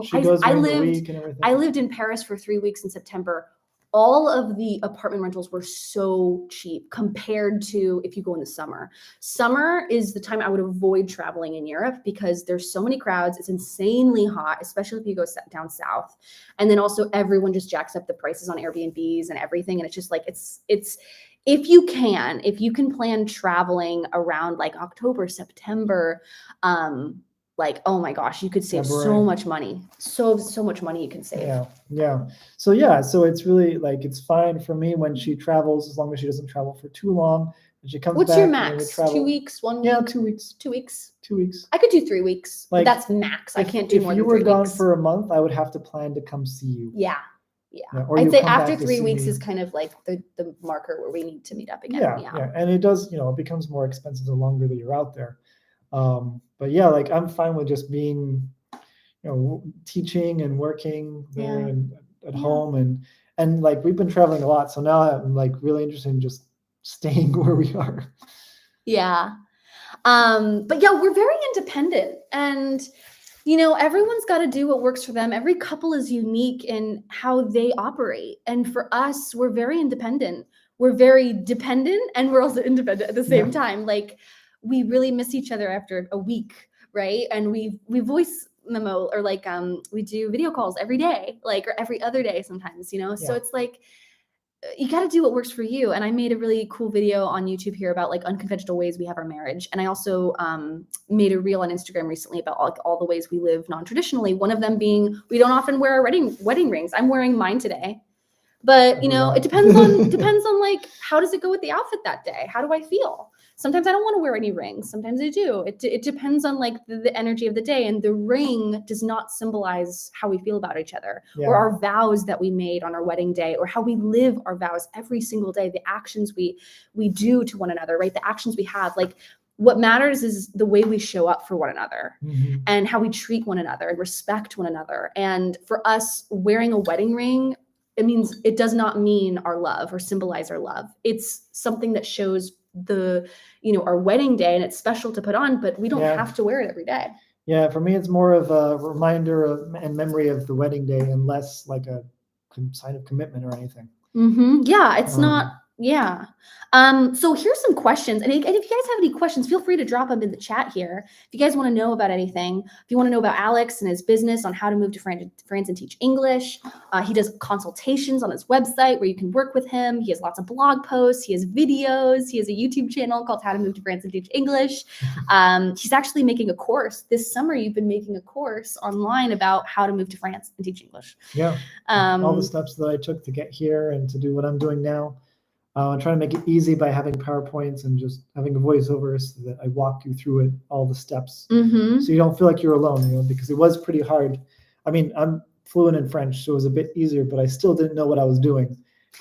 Speaker 2: She goes
Speaker 1: I
Speaker 2: during the
Speaker 1: lived
Speaker 2: week and everything.
Speaker 1: I lived in Paris for 3 weeks in September. All of the apartment rentals were so cheap compared to if you go in the summer. Summer is the time I would avoid traveling in Europe because there's so many crowds. It's insanely hot, especially if you go down south. And then also everyone just jacks up the prices on Airbnbs and everything. And it's just like, it's if you can plan traveling around like October, September, like, oh my gosh, you could save so
Speaker 2: February.
Speaker 1: much money. So much money you can save.
Speaker 2: Yeah. So it's really like it's fine for me when she travels as long as she doesn't travel for too long. And she comes
Speaker 1: What's
Speaker 2: back
Speaker 1: your
Speaker 2: and then we
Speaker 1: max?
Speaker 2: travel.
Speaker 1: 2 weeks, 1 week?
Speaker 2: Yeah, 2 weeks.
Speaker 1: 2 weeks.
Speaker 2: 2 weeks.
Speaker 1: I could do 3 weeks, but
Speaker 2: Like,
Speaker 1: that's max. I can't do more
Speaker 2: If
Speaker 1: than
Speaker 2: you were
Speaker 1: 3
Speaker 2: gone
Speaker 1: weeks.
Speaker 2: for a month, I would have to plan to come see you.
Speaker 1: Yeah.
Speaker 2: Or
Speaker 1: I'd
Speaker 2: you
Speaker 1: say
Speaker 2: come
Speaker 1: after
Speaker 2: back to
Speaker 1: 3
Speaker 2: see
Speaker 1: weeks
Speaker 2: me.
Speaker 1: is kind of like the marker where we need to meet up again.
Speaker 2: Yeah. And it does, it becomes more expensive the longer that you're out there. But yeah, like I'm fine with just being, teaching and working there and at home and like we've been traveling a lot, so now I'm like really interested in just staying where we are.
Speaker 1: Yeah. But yeah, we're very independent and everyone's got to do what works for them. Every couple is unique in how they operate. And for us, we're very independent. We're very dependent and we're also independent at the same time. Like we really miss each other after a week, right? And we voice memo or like we do video calls every day, like or every other day sometimes, So it's like you got to do what works for you. And I made a really cool video on YouTube here about like unconventional ways we have our marriage. And I also made a reel on Instagram recently about all the ways we live non-traditionally. One of them being we don't often wear our wedding rings. I'm wearing mine today. But it depends on like how does it go with the outfit that day? How do I feel? Sometimes I don't want to wear any rings. Sometimes I do. It depends on like the energy of the day. And the ring does not symbolize how we feel about each other or our vows that we made on our wedding day or how we live our vows every single day, the actions we do to one another, right? The actions we have, like what matters is the way we show up for one another and how we treat one another and respect one another. And for us, wearing a wedding ring, it does not mean our love or symbolize our love. It's something that shows our wedding day and it's special to put on, but we don't have to wear it every day.
Speaker 2: Yeah, for me, it's more of a reminder and memory of the wedding day and less like a sign of commitment or anything.
Speaker 1: Yeah, it's not. Yeah. So here's some questions. And if you guys have any questions, feel free to drop them in the chat here. If you guys want to know about anything, if you want to know about Alex and his business on how to move to France and teach English, he does consultations on his website where you can work with him. He has lots of blog posts. He has videos. He has a YouTube channel called How to Move to France and Teach English. He's actually making a course. This summer, you've been making a course online about how to move to France and teach English.
Speaker 2: Yeah. All the steps that I took to get here and to do what I'm doing now. I'm trying to make it easy by having PowerPoints and just having a voiceover so that I walk you through it, all the steps. So you don't feel like you're alone, because it was pretty hard. I mean, I'm fluent in French, so it was a bit easier, but I still didn't know what I was doing.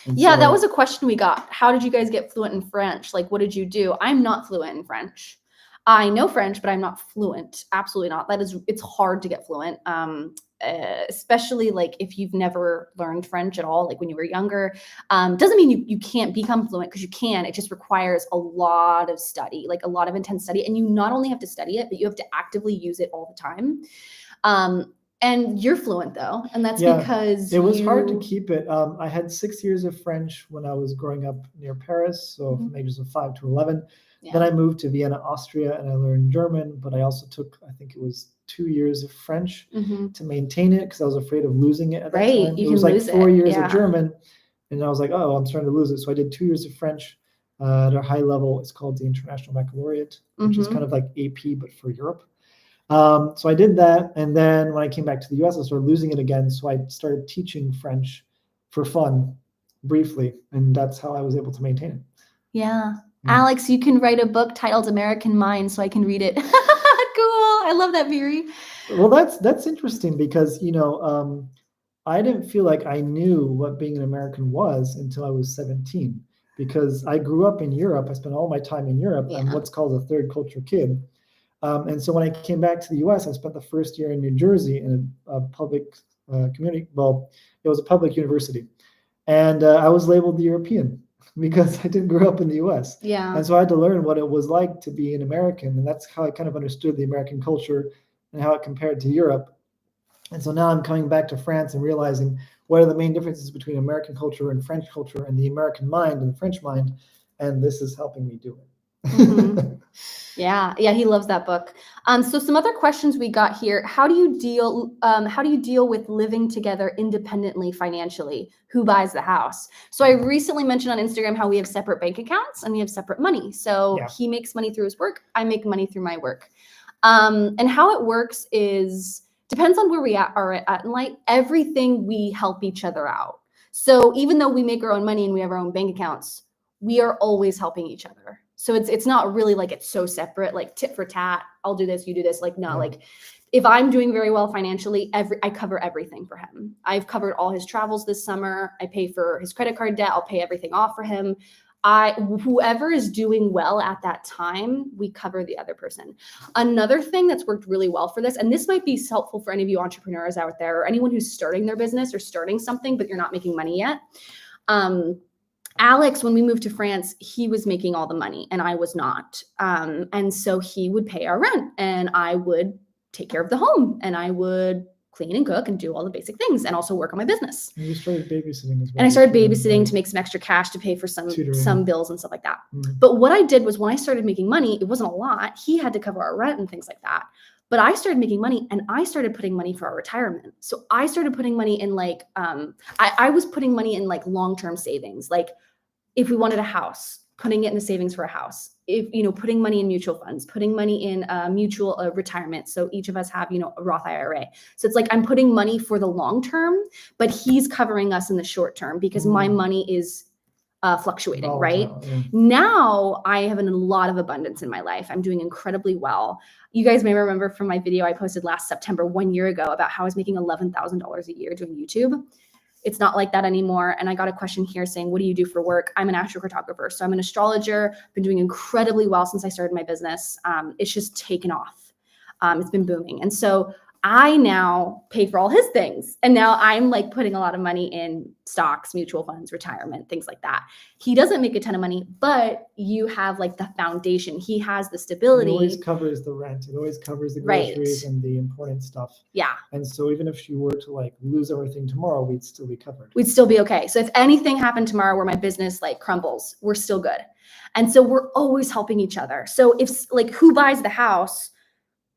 Speaker 2: And
Speaker 1: that was a question we got. How did you guys get fluent in French? Like, what did you do? I'm not fluent in French. I know French, but I'm not fluent. Absolutely not. It's hard to get fluent. Especially like if you've never learned French at all, like when you were younger. Doesn't mean you can't become fluent, because you can. It just requires a lot of study, like a lot of intense study. And you not only have to study it, but you have to actively use it all the time. And you're fluent though, and that's because
Speaker 2: it was hard to keep it. I had 6 years of French when I was growing up near Paris, so from ages of 5 to 11. Then I moved to Vienna, Austria, and I learned German, but I also took, I think it was 2 years of French to maintain it because I was afraid of losing it at that time. It was like 4 years of German, and I was like, oh, I'm starting to lose it. So I did 2 years of French at a high level. It's called the International Baccalaureate, which is kind of like AP, but for Europe. So I did that, and then when I came back to the US, I started losing it again. So I started teaching French for fun, briefly, and that's how I was able to maintain it.
Speaker 1: Yeah.
Speaker 2: Yeah.
Speaker 1: Alex, you can write a book titled American Mind so I can read it. Cool. I love that, Viri.
Speaker 2: Well, that's interesting because I didn't feel like I knew what being an American was until I was 17, because I grew up in Europe. I spent all my time in Europe. I'm
Speaker 1: Yeah.
Speaker 2: what's called a third culture kid. And so when I came back to the US, I spent the first year in New Jersey in a public community. Well, it was a public university. And I was labeled the European because I didn't grow up in the US.
Speaker 1: Yeah.
Speaker 2: And so I had to learn what it was like to be an American. And that's how I kind of understood the American culture and how it compared to Europe. And so now I'm coming back to France and realizing what are the main differences between American culture and French culture and the American mind and the French mind. And this is helping me do it.
Speaker 1: Mhm. Yeah, he loves that book. So some other questions we got here. How do you deal with living together independently financially? Who buys the house? So I recently mentioned on Instagram how we have separate bank accounts and we have separate money. So
Speaker 2: Yeah.
Speaker 1: he makes money through his work, I make money through my work. And how it works is depends on where we are at in life. Everything we help each other out. So even though we make our own money and we have our own bank accounts, we are always helping each other. So it's not really like it's so separate, like tit for tat. I'll do this, you do this. Like no,
Speaker 2: Yeah.
Speaker 1: like if I'm doing very well financially, I cover everything for him. I've covered all his travels this summer. I pay for his credit card debt. I'll pay everything off for him. Whoever is doing well at that time, we cover the other person. Another thing that's worked really well for this, and this might be helpful for any of you entrepreneurs out there or anyone who's starting their business or starting something, but you're not making money yet. Alex, when we moved to France, he was making all the money and I was not. And so he would pay our rent and I would take care of the home and I would clean and cook and do all the basic things and also work on my business.
Speaker 2: And you started babysitting as well.
Speaker 1: And I started babysitting to make some extra cash to pay for some bills and stuff like that.
Speaker 2: Mm.
Speaker 1: But what I did was when I started making money, it wasn't a lot. He had to cover our rent and things like that. But I started making money and I started putting money for our retirement. So I started putting money in like, I was putting money in like long-term savings. Like if we wanted a house, putting it in the savings for a house, if, putting money in mutual funds, putting money in mutual retirement. So each of us have, a Roth IRA. So it's like, I'm putting money for the long term, but he's covering us in the short term because my money is fluctuating, right?
Speaker 2: Yeah.
Speaker 1: Now I have a lot of abundance in my life. I'm doing incredibly well. You guys may remember from my video I posted last September, 1 year ago, about how I was making $11,000 a year doing YouTube. It's not like that anymore. And I got a question here saying, what do you do for work? I'm an astrocartographer. So I'm an astrologer, been doing incredibly well since I started my business. It's just taken off. It's been booming. And so I now pay for all his things. And now I'm like putting a lot of money in stocks, mutual funds, retirement, things like that. He doesn't make a ton of money, but you have like the foundation. He has the stability.
Speaker 2: It always covers the rent. It always covers the groceries and the important stuff.
Speaker 1: Yeah.
Speaker 2: And so even if you were to like lose everything tomorrow, we'd still be covered.
Speaker 1: We'd still be okay. So if anything happened tomorrow where my business like crumbles, we're still good. And so we're always helping each other. So if like who buys the house,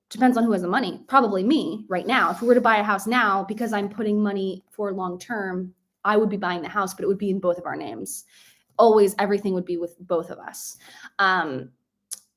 Speaker 1: depends on who has the money. Probably me right now. If we were to buy a house now, because I'm putting money for long term, I would be buying the house, but it would be in both of our names. Always, everything would be with both of us.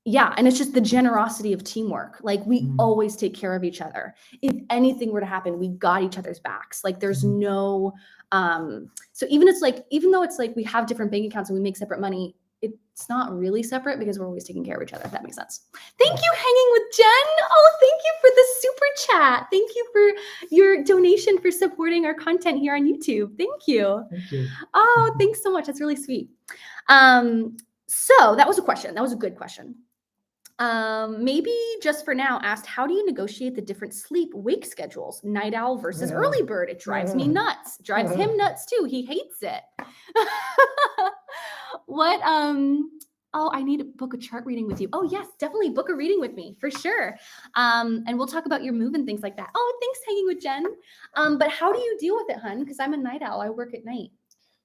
Speaker 1: Yeah, and it's just the generosity of teamwork. Like we always take care of each other. If anything were to happen, we got each other's backs. Like there's no, so even though it's like we have different bank accounts and we make separate money, it's not really separate because we're always taking care of each other, if that makes sense. Thank you, Hanging with Jen. Oh, thank you for the super chat. Thank you for your donation for supporting our content here on YouTube. Thank you.
Speaker 2: Thank you.
Speaker 1: Oh, thanks so much. That's really sweet. So that was a question. That was a good question. Maybe just for now asked, how do you negotiate the different sleep-wake schedules, night owl versus early bird? It drives me nuts. Drives him nuts too. He hates it. What, oh, I need to book a chart reading with you. Oh yes, definitely book a reading with me for sure. And we'll talk about your move and things like that. Oh, thanks, Hanging with Jen. But how do you deal with it, hun? Because I'm a night owl. I work at night.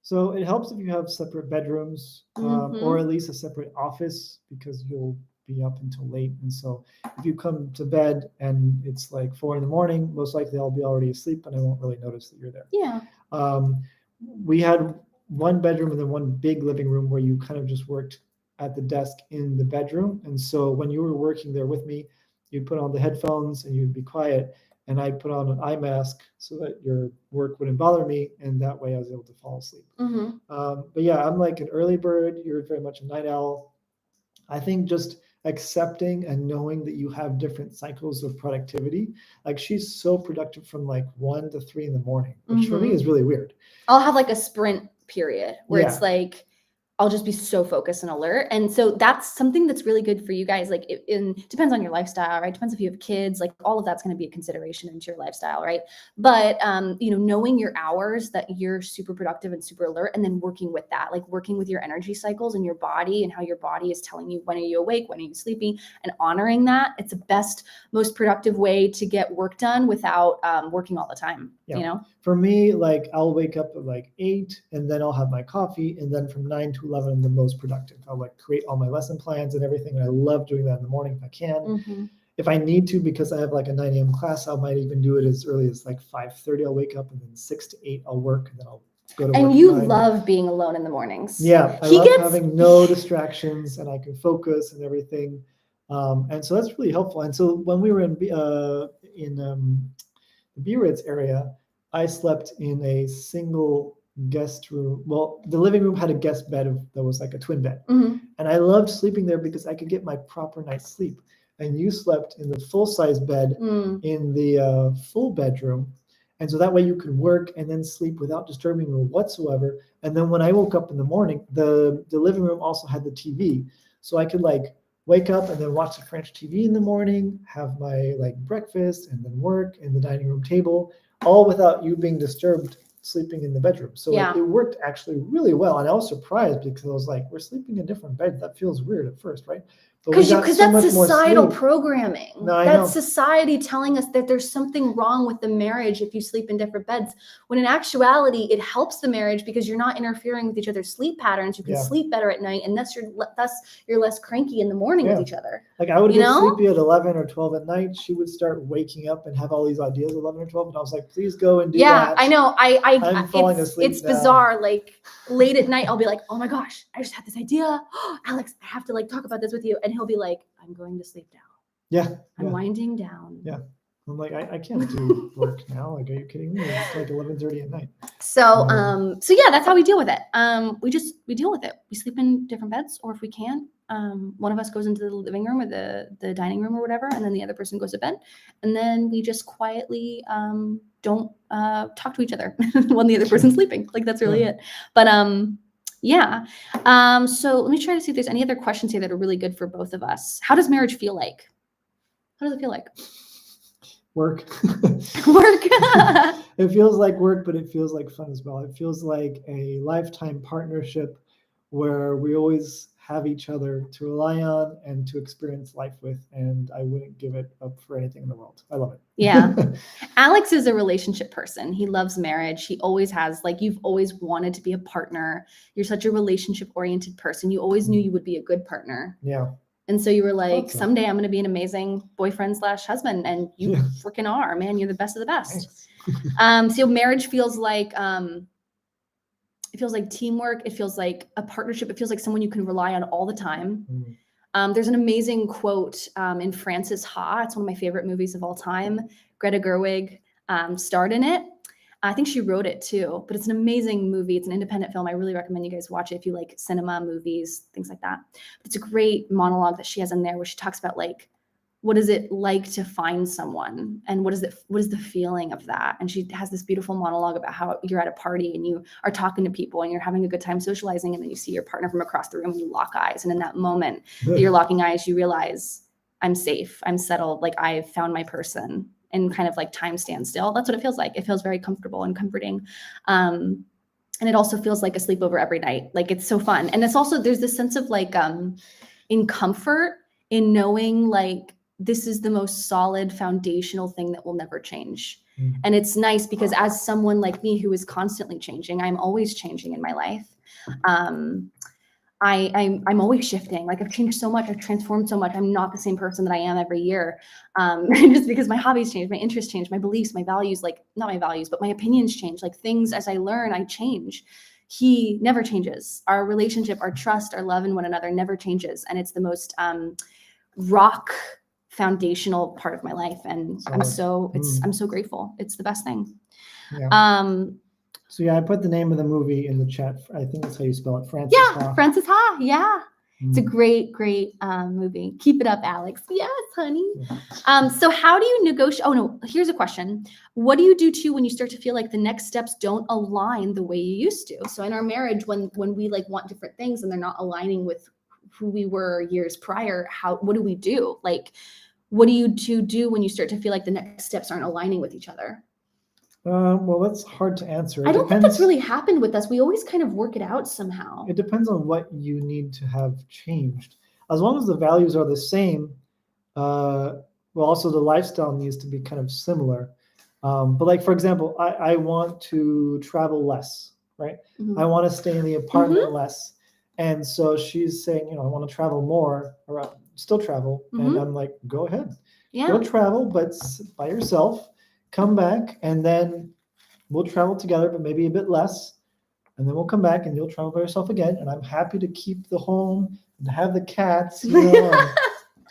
Speaker 2: So it helps if you have separate bedrooms or at least a separate office because you'll be up until late. And so if you come to bed and it's like 4 a.m, most likely I'll be already asleep and I won't really notice that you're there.
Speaker 1: Yeah.
Speaker 2: We had one bedroom and then one big living room where you kind of just worked at the desk in the bedroom. And so when you were working there with me, you'd put on the headphones and you'd be quiet. And I'd put on an eye mask so that your work wouldn't bother me. And that way I was able to fall asleep. But yeah, I'm like an early bird. You're very much a night owl. I think just accepting and knowing that you have different cycles of productivity. Like she's so productive from like 1 to 3 in the morning, which for me is really weird.
Speaker 1: I'll have like a sprint period where
Speaker 2: Yeah.
Speaker 1: it's like, I'll just be so focused and alert. And so that's something that's really good for you guys. Like it depends on your lifestyle, right? Depends if you have kids, like all of that's going to be a consideration into your lifestyle, right? But, you know, knowing your hours that you're super productive and super alert, and then working with that, like working with your energy cycles and your body and how your body is telling you, when are you awake? When are you sleeping? And honoring that, it's the best, most productive way to get work done without working all the time,
Speaker 2: Yeah.
Speaker 1: you know?
Speaker 2: For me, like I'll wake up at like 8 and then I'll have my coffee. And then from 9 to 11, I'm the most productive. I'll like create all my lesson plans and everything. And I love doing that in the morning if I can. If I need to, because I have like a 9 a.m. class, I might even do it as early as like 5:30. I'll wake up, and then 6 to 8 I'll work, and then I'll go to work.
Speaker 1: And you love being alone in the mornings.
Speaker 2: Yeah, I love having no distractions, and I can focus and everything. And so that's really helpful. And so when we were in the Biarritz area, I slept in a single guest room. Well, the living room had a guest bed that was like a twin bed. And I loved sleeping there because I could get my proper night's sleep. And you slept in the full-size bed in the full bedroom. And so that way you could work and then sleep without disturbing me whatsoever. And then when I woke up in the morning, the living room also had the TV. So I could like wake up and then watch the French TV in the morning, have my like breakfast, and then work in the dining room table, all without you being disturbed sleeping in the bedroom. So like, it worked actually really well. And I was surprised because I was like, we're sleeping in different beds. That feels weird at first, right?
Speaker 1: Because that's societal programming. That's society telling us that there's something wrong with the marriage if you sleep in different beds. When in actuality, it helps the marriage because you're not interfering with each other's sleep patterns. You can sleep better at night, and thus you're less cranky in the morning with each other.
Speaker 2: Like I would get sleepy at 11 or 12 at night. She would start waking up and have all these ideas at 11 or 12, and I was like, please go and do that.
Speaker 1: Yeah, I know.
Speaker 2: I'm falling asleep.
Speaker 1: It's bizarre. Like late at night, I'll be like, oh my gosh, I just had this idea. Alex, I have to like talk about this with you. And he'll be like, I'm going to sleep now.
Speaker 2: Yeah.
Speaker 1: I'm winding down.
Speaker 2: Yeah. I'm like, I can't do work now. Like, are you kidding me? It's like 11:30 at night.
Speaker 1: So, so yeah, that's how we deal with it. We deal with it. We sleep in different beds, or if we can't, one of us goes into the living room or the dining room or whatever, and then the other person goes to bed, and then we just quietly don't talk to each other when the other person's sleeping. Like that's really it. But yeah. So let me try to see if there's any other questions here that are really good for both of us. How does marriage feel like? How does it feel like?
Speaker 2: Work.
Speaker 1: Work.
Speaker 2: It feels like work, but it feels like fun as well. It feels like a lifetime partnership where we always have each other to rely on and to experience life with. And I wouldn't give it up for anything in the world. I love it.
Speaker 1: Yeah. Alex is a relationship person. He loves marriage. He always has, like, you've always wanted to be a partner. You're such a relationship oriented person. You always knew you would be a good partner.
Speaker 2: Yeah.
Speaker 1: And so you were like, someday I'm going to be an amazing boyfriend / husband. And you freaking are, man. You're the best of the best. So marriage feels like, it feels like teamwork. It feels like a partnership. It feels like someone you can rely on all the time. There's an amazing quote in Frances Ha. It's one of my favorite movies of all time. Greta Gerwig starred in it. I think she wrote it too, but it's an amazing movie. It's an independent film. I really recommend you guys watch it if you like cinema, movies, things like that. But it's a great monologue that she has in there where she talks about like, what is it like to find someone, and what is the feeling of that? And she has this beautiful monologue about how you're at a party and you are talking to people and you're having a good time socializing, and then you see your partner from across the room and you lock eyes. And in that moment that you're locking eyes, you realize I'm safe, I'm settled, like I've found my person, and kind of like time stands still. That's what it feels like. It feels very comfortable and comforting. And it also feels like a sleepover every night. Like it's so fun. And it's also, there's this sense of like in comfort in knowing like, this is the most solid foundational thing that will never change. And it's nice because as someone like me who is constantly changing, I'm always changing in my life. I'm always shifting. Like I've changed so much. I've transformed so much. I'm not the same person that I am every year. Just because my hobbies change, my interests change, my beliefs, my values, like not my values, but my opinions change. Like things as I learn, I change. He never changes. Our relationship, our trust, our love in one another never changes. And it's the most rock foundational part of my life. And I'm so grateful. It's the best thing.
Speaker 2: Yeah. So yeah, I put the name of the movie in the chat. I think that's how you spell it. Frances Ha.
Speaker 1: Frances Ha. Yeah. It's a great movie. Keep it up, Alex. Yes, honey.
Speaker 2: Yeah.
Speaker 1: So how do you negotiate? Oh no, here's a question. What do you do too when you start to feel like the next steps don't align the way you used to? So in our marriage, when we like want different things and they're not aligning with who we were years prior, what do we do? Like, what do you do when you start to feel like the next steps aren't aligning with each other?
Speaker 2: Well, that's hard to answer.
Speaker 1: I don't think that's really happened with us. We always kind of work it out somehow.
Speaker 2: It depends on what you need to have changed. As long as the values are the same, well, also the lifestyle needs to be kind of similar. But like, for example, I want to travel less, right?
Speaker 1: Mm-hmm.
Speaker 2: I want to stay in the apartment less. And so she's saying, I want to travel more, or still travel. And I'm like, go ahead.
Speaker 1: Yeah.
Speaker 2: Go travel, but by yourself. Come back, and then we'll travel together, but maybe a bit less. And then we'll come back, and you'll travel by yourself again. And I'm happy to keep the home and have the cats, and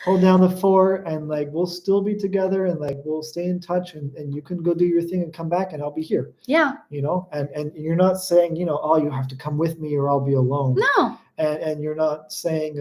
Speaker 2: hold down the fort, and like we'll still be together, and like we'll stay in touch, and you can go do your thing and come back, and I'll be here.
Speaker 1: Yeah.
Speaker 2: And you're not saying, oh, you have to come with me or I'll be alone.
Speaker 1: No.
Speaker 2: And you're not saying,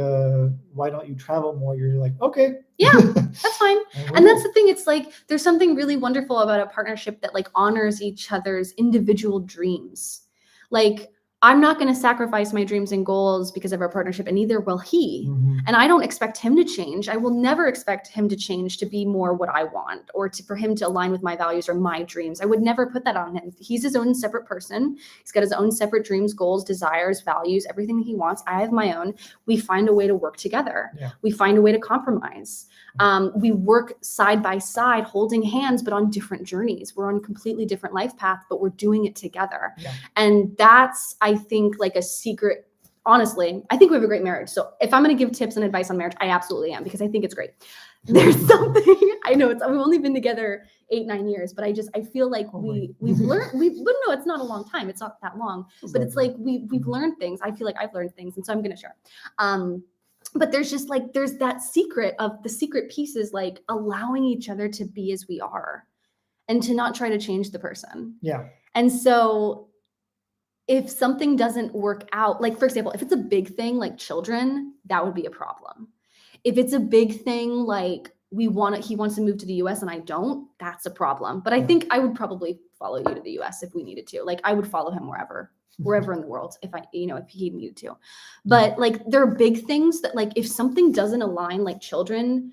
Speaker 2: why don't you travel more? You're like, okay.
Speaker 1: Yeah, that's fine. And that's the thing. It's like, there's something really wonderful about a partnership that like honors each other's individual dreams. Like, I'm not going to sacrifice my dreams and goals because of our partnership, and neither will he.
Speaker 2: Mm-hmm.
Speaker 1: And I don't expect him to change. I will never expect him to change to be more what I want, or for him to align with my values or my dreams. I would never put that on him. He's his own separate person. He's got his own separate dreams, goals, desires, values, everything that he wants. I have my own. We find a way to work together.
Speaker 2: Yeah.
Speaker 1: We find a way to compromise. We work side by side, holding hands, but on different journeys. We're on completely different life paths, but we're doing it together.
Speaker 2: Yeah.
Speaker 1: And that's, I think, like a secret. Honestly, I think we have a great marriage. So if I'm going to give tips and advice on marriage, I absolutely am, because I think it's great. There's something, I know we've only been together 8-9 years, but I feel like we've learned, but no, it's not a long time. It's not that long, but it's like we've learned things. I feel like I've learned things. And so I'm going to share. But there's just like, there's that secret of the secret pieces, like allowing each other to be as we are and to not try to change the person.
Speaker 2: Yeah.
Speaker 1: And so if something doesn't work out, like for example, if it's a big thing like children, that would be a problem. If it's a big thing like he wants to move to the US and I don't, that's a problem. But I think I would probably follow you to the US if we needed to. Like I would follow him wherever in the world if he needed to. But like there are big things that like if something doesn't align, like children,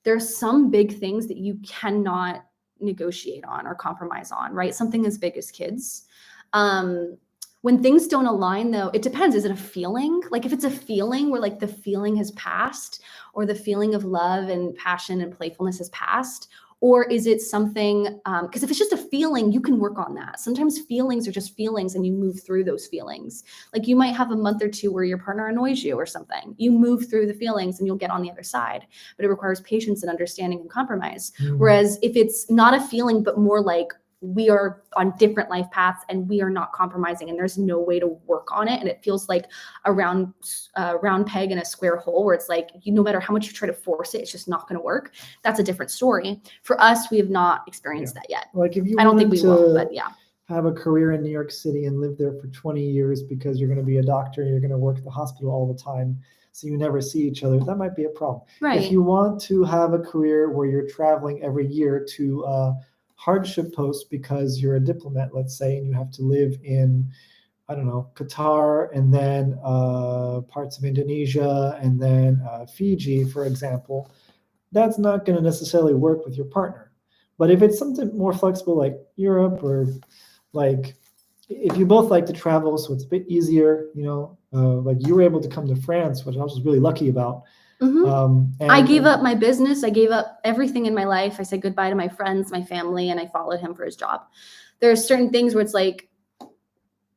Speaker 1: there's some big things that you cannot negotiate on or compromise on, right? Something as big as kids. When things don't align though, it depends. Is it a feeling? Like if it's a feeling where like the feeling has passed, or the feeling of love and passion and playfulness has passed, or is it something, because if it's just a feeling, you can work on that. Sometimes feelings are just feelings and you move through those feelings. Like you might have a month or two where your partner annoys you or something. You move through the feelings and you'll get on the other side, but it requires patience and understanding and compromise. Mm-hmm. Whereas if it's not a feeling, but more like we are on different life paths and we are not compromising and there's no way to work on it. And it feels like a round peg in a square hole where it's like, no matter how much you try to force it, it's just not going to work. That's a different story. For us, we have not experienced that yet.
Speaker 2: Like if you
Speaker 1: I don't think we will, but yeah.
Speaker 2: Have a career in New York City and live there for 20 years because you're going to be a doctor, you're going to work at the hospital all the time, so you never see each other, that might be a problem.
Speaker 1: Right.
Speaker 2: If you want to have a career where you're traveling every year to hardship posts because you're a diplomat, let's say, and you have to live in, I don't know, Qatar and then parts of Indonesia and then Fiji, for example, that's not going to necessarily work with your partner. But if it's something more flexible like Europe, or like if you both like to travel, so it's a bit easier, like you were able to come to France, which I was really lucky about.
Speaker 1: Mm-hmm. I gave up my business. I gave up everything in my life. I said goodbye to my friends, my family, and I followed him for his job. There are certain things where it's like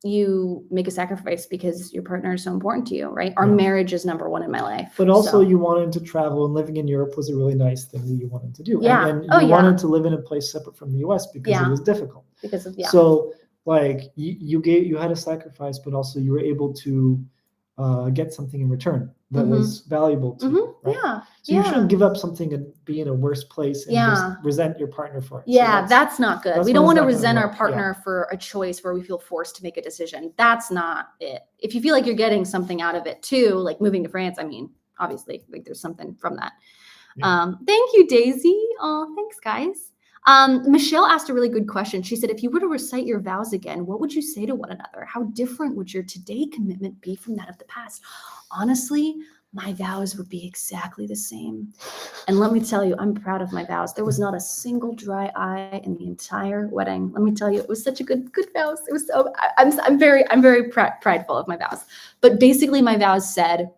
Speaker 1: you make a sacrifice because your partner is so important to you, right? Our marriage is number one in my life.
Speaker 2: But also you wanted to travel, and living in Europe was a really nice thing that you wanted to do.
Speaker 1: Yeah.
Speaker 2: And you wanted to live in a place separate from the US because it was difficult.
Speaker 1: Because of
Speaker 2: So like you had a sacrifice, but also you were able to get something in return that
Speaker 1: Mhm.
Speaker 2: was valuable to you, right?
Speaker 1: Yeah.
Speaker 2: So you shouldn't give up something and be in a worse place and just resent your partner for it. So
Speaker 1: Yeah, that's not good.
Speaker 2: that's
Speaker 1: We
Speaker 2: when
Speaker 1: don't
Speaker 2: it's
Speaker 1: want to
Speaker 2: not gonna
Speaker 1: resent our
Speaker 2: work. Yeah.
Speaker 1: partner for a choice where we feel forced to make a decision. That's not it. If you feel like you're getting something out of it too, like moving to France, I mean, obviously, like there's something from that.
Speaker 2: Yeah.
Speaker 1: Thank you, Daisy. Oh, thanks, guys. Michelle asked a really good question. She said, if you were to recite your vows again, what would you say to one another? How different would your today commitment be from that of the past? Honestly, my vows would be exactly the same. And let me tell you, I'm proud of my vows. There was not a single dry eye in the entire wedding. Let me tell you, it was such a good vows. It was so, I'm very prideful of my vows. But basically my vows said,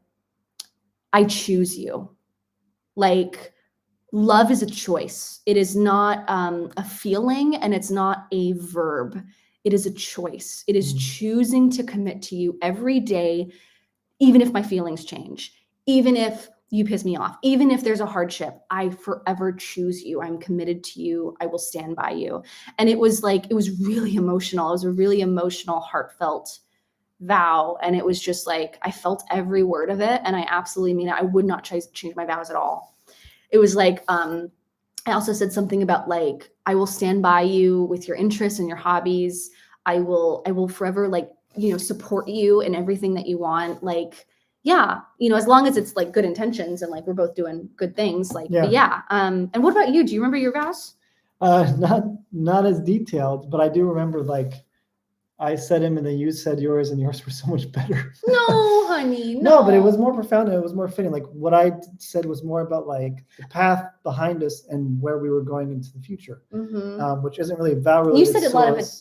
Speaker 1: I choose you. Like, love is a choice. It is not a feeling, and it's not a verb. It is a choice. It is choosing to commit to you every day, even if my feelings change, even if you piss me off, even if there's a hardship. I forever choose you. I'm committed to you. I will stand by you. And it was really emotional. It was a really emotional, heartfelt vow. And it was just like, I felt every word of it. And I absolutely mean it. I would not change my vows at all. It was like, I also said something about like, I will stand by you with your interests and your hobbies. I will forever support you in everything that you want. Like, yeah, as long as it's like good intentions and like we're both doing good things. Like,
Speaker 2: Yeah.
Speaker 1: but yeah. And what about you? Do you remember your vows?
Speaker 2: Not as detailed, but I do remember like I said him and then you said yours and yours were so much better.
Speaker 1: No, honey, no.
Speaker 2: No, but it was more profound and it was more fitting. Like what I said was more about like the path behind us and where we were going into the future, which isn't really vow related.
Speaker 1: You said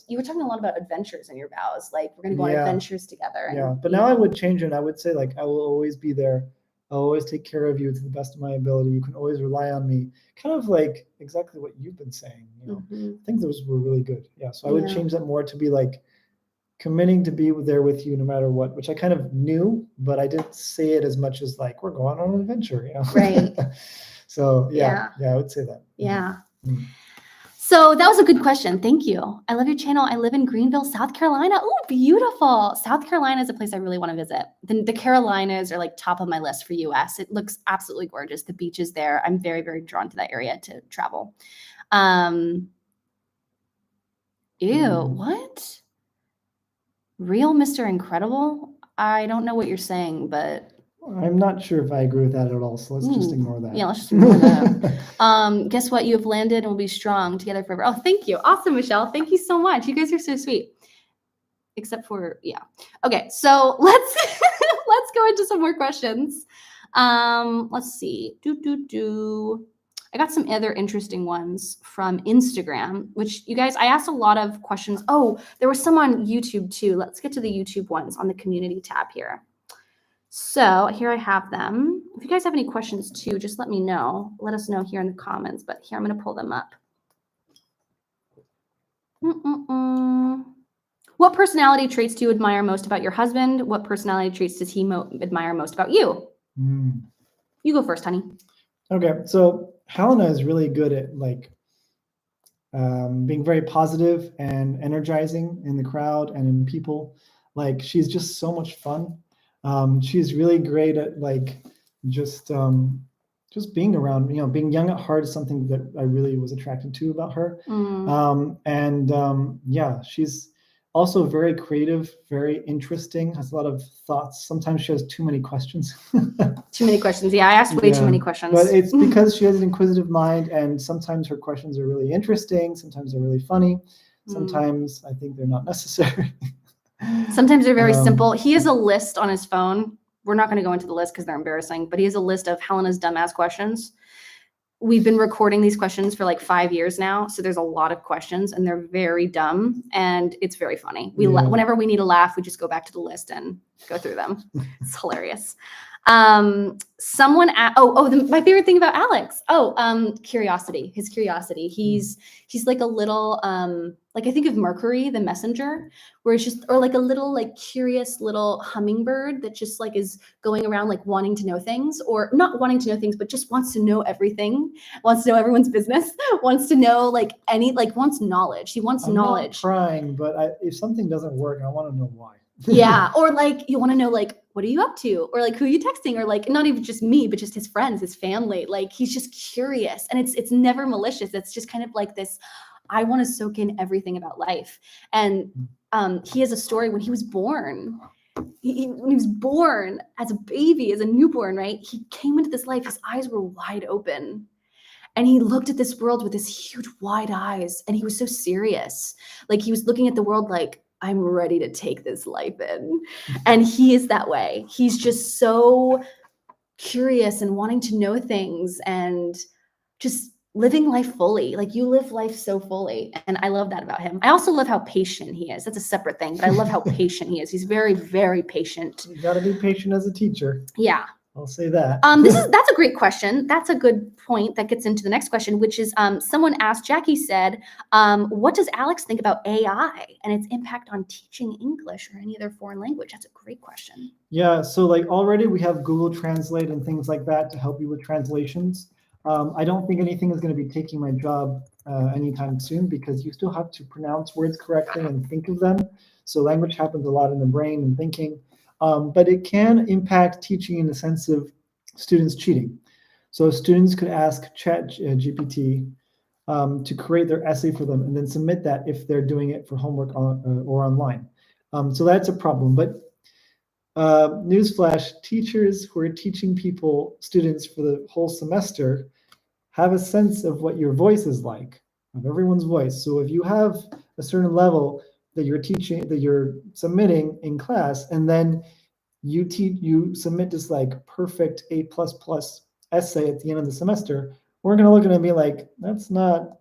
Speaker 1: you were talking a lot about adventures in your vows. Like we're going to go on adventures together. And,
Speaker 2: but now I would change it. And I would say like, I will always be there. I'll always take care of you to the best of my ability. You can always rely on me. Kind of like exactly what you've been saying. I think those were really good. Yeah. So I would change that more to be like, committing to be there with you no matter what, which I kind of knew, but I didn't say it as much as like, we're going on an adventure, Right. So yeah, I would say that.
Speaker 1: Yeah. Mm-hmm. So that was a good question. Thank you. I love your channel. I live in Greenville, South Carolina. Oh, beautiful. South Carolina is a place I really want to visit. The Carolinas are like top of my list for US. It looks absolutely gorgeous. The beaches there. I'm very, very drawn to that area to travel. What? Real Mr. Incredible? I don't know what you're saying, but
Speaker 2: I'm not sure if I agree with that at all. So let's just ignore that.
Speaker 1: Yeah, let's just ignore that. Guess what? You have landed and will be strong together forever. Oh, thank you. Awesome, Michelle. Thank you so much. You guys are so sweet. Except for, yeah. Okay, so let's go into some more questions. Let's see. I got some other interesting ones from Instagram, which you guys, I asked a lot of questions. Oh, there was some on YouTube too. Let's get to the YouTube ones on the community tab here. So here I have them. If you guys have any questions too, just let me know. Let us know here in the comments, but here I'm going to pull them up. What personality traits do you admire most about your husband? What personality traits does he admire most about you? You go first, honey.
Speaker 2: Okay, so Helena is really good at like being very positive and energizing in the crowd and in people. Like she's just so much fun. She's really great at like just being around. Being young at heart is something that I really was attracted to about her. Yeah, she's also very creative, very interesting, has a lot of thoughts. Sometimes she has too many questions.
Speaker 1: Too many questions. Yeah, I asked way too many questions.
Speaker 2: But it's because she has an inquisitive mind, and sometimes her questions are really interesting. Sometimes they're really funny. Sometimes I think they're not necessary.
Speaker 1: Sometimes they're very simple. He has a list on his phone. We're not going to go into the list because they're embarrassing, but he has a list of Helena's dumbass questions. We've been recording these questions for like 5 years now. So there's a lot of questions and they're very dumb and it's very funny. Whenever we need a laugh, we just go back to the list and go through them. It's hilarious. Someone my favorite thing about Alex. Curiosity. His curiosity. He's like a little like I think of Mercury, the messenger, where it's just, or like a little like curious little hummingbird that just like is going around like wanting to know things, or not wanting to know things, but just wants to know everything, wants to know everyone's business, wants to know wants knowledge. He wants knowledge.
Speaker 2: I'm not trying, but if something doesn't work, I want to know why.
Speaker 1: Yeah. Or like, you want to know, like, what are you up to? Or like, who are you texting? Or like, not even just me, but just his friends, his family. Like, he's just curious, and it's never malicious. It's just kind of like this, I want to soak in everything about life. And he has a story when he was born. When he was born as a baby, as a newborn, right? He came into this life, his eyes were wide open. And he looked at this world with his huge wide eyes, and he was so serious. Like, he was looking at the world like, I'm ready to take this life in. And he is that way. He's just so curious and wanting to know things and just living life fully. Like, you live life so fully. And I love that about him. I also love how patient he is. That's a separate thing, but I love how patient he is. He's very, very patient.
Speaker 2: You got to be patient as a teacher.
Speaker 1: Yeah.
Speaker 2: I'll say that.
Speaker 1: That's a great question. That's a good point that gets into the next question, which is someone asked, Jackie said, what does Alex think about AI and its impact on teaching English or any other foreign language? That's a great question.
Speaker 2: Yeah, so like already we have Google Translate and things like that to help you with translations. I don't think anything is going to be taking my job anytime soon, because you still have to pronounce words correctly and think of them. So language happens a lot in the brain and thinking. But it can impact teaching in the sense of students cheating. So students could ask Chat GPT to create their essay for them and then submit that if they're doing it for homework or online. So that's a problem. But newsflash, teachers who are teaching students for the whole semester, have a sense of what your voice is like, of everyone's voice. So if you have a certain level that you're teaching, that you're submitting in class, and then you submit this like perfect A++ essay at the end of the semester, we're going to look at it and be like, that's not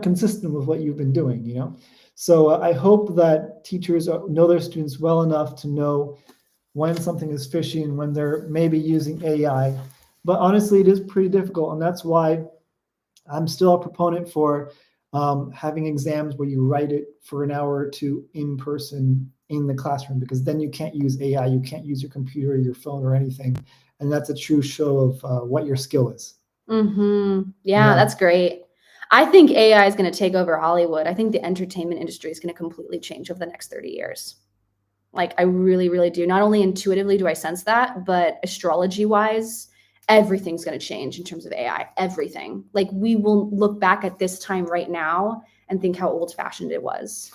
Speaker 2: consistent with what you've been doing, you know? So I hope that teachers know their students well enough to know when something is fishy and when they're maybe using AI. But honestly, it is pretty difficult, and that's why I'm still a proponent for having exams where you write it for an hour or two in person in the classroom, because then you can't use AI, you can't use your computer or your phone or anything, and that's a true show of what your skill is.
Speaker 1: Yeah, that's great. I think AI is going to take over Hollywood. I think the entertainment industry is going to completely change over the next 30 years. Like, I really, really do. Not only intuitively do I sense that, but astrology-wise, everything's going to change in terms of AI. Everything. Like, we will look back at this time right now and think how old-fashioned it was.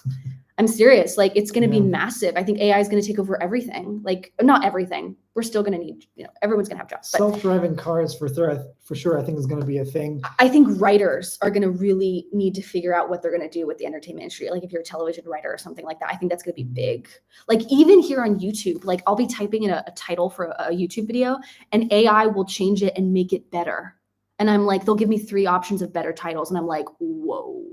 Speaker 1: I'm serious. Like, it's going to be massive. I think AI is going to take over everything. Like, not everything. We're still going to need, everyone's going to have jobs.
Speaker 2: Self-driving cars for sure, I think is going to be a thing.
Speaker 1: I think writers are going to really need to figure out what they're going to do with the entertainment industry. Like, if you're a television writer or something like that, I think that's going to be big. Like, even here on YouTube, like, I'll be typing in a title for a YouTube video, and AI will change it and make it better. And I'm like, they'll give me 3 options of better titles, and I'm like, whoa.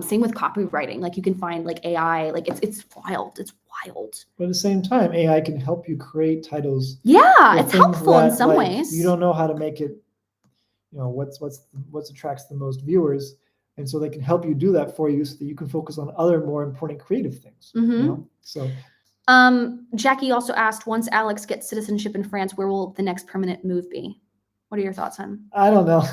Speaker 1: Same with copywriting. Like, you can find like AI, like it's wild. It's wild.
Speaker 2: But at the same time, AI can help you create titles.
Speaker 1: Yeah, it's helpful in some ways.
Speaker 2: You don't know how to make it, what attracts the most viewers. And so they can help you do that for you so that you can focus on other more important creative things. So
Speaker 1: Jackie also asked, once Alex gets citizenship in France, where will the next permanent move be? What are your thoughts, hon?
Speaker 2: I don't know.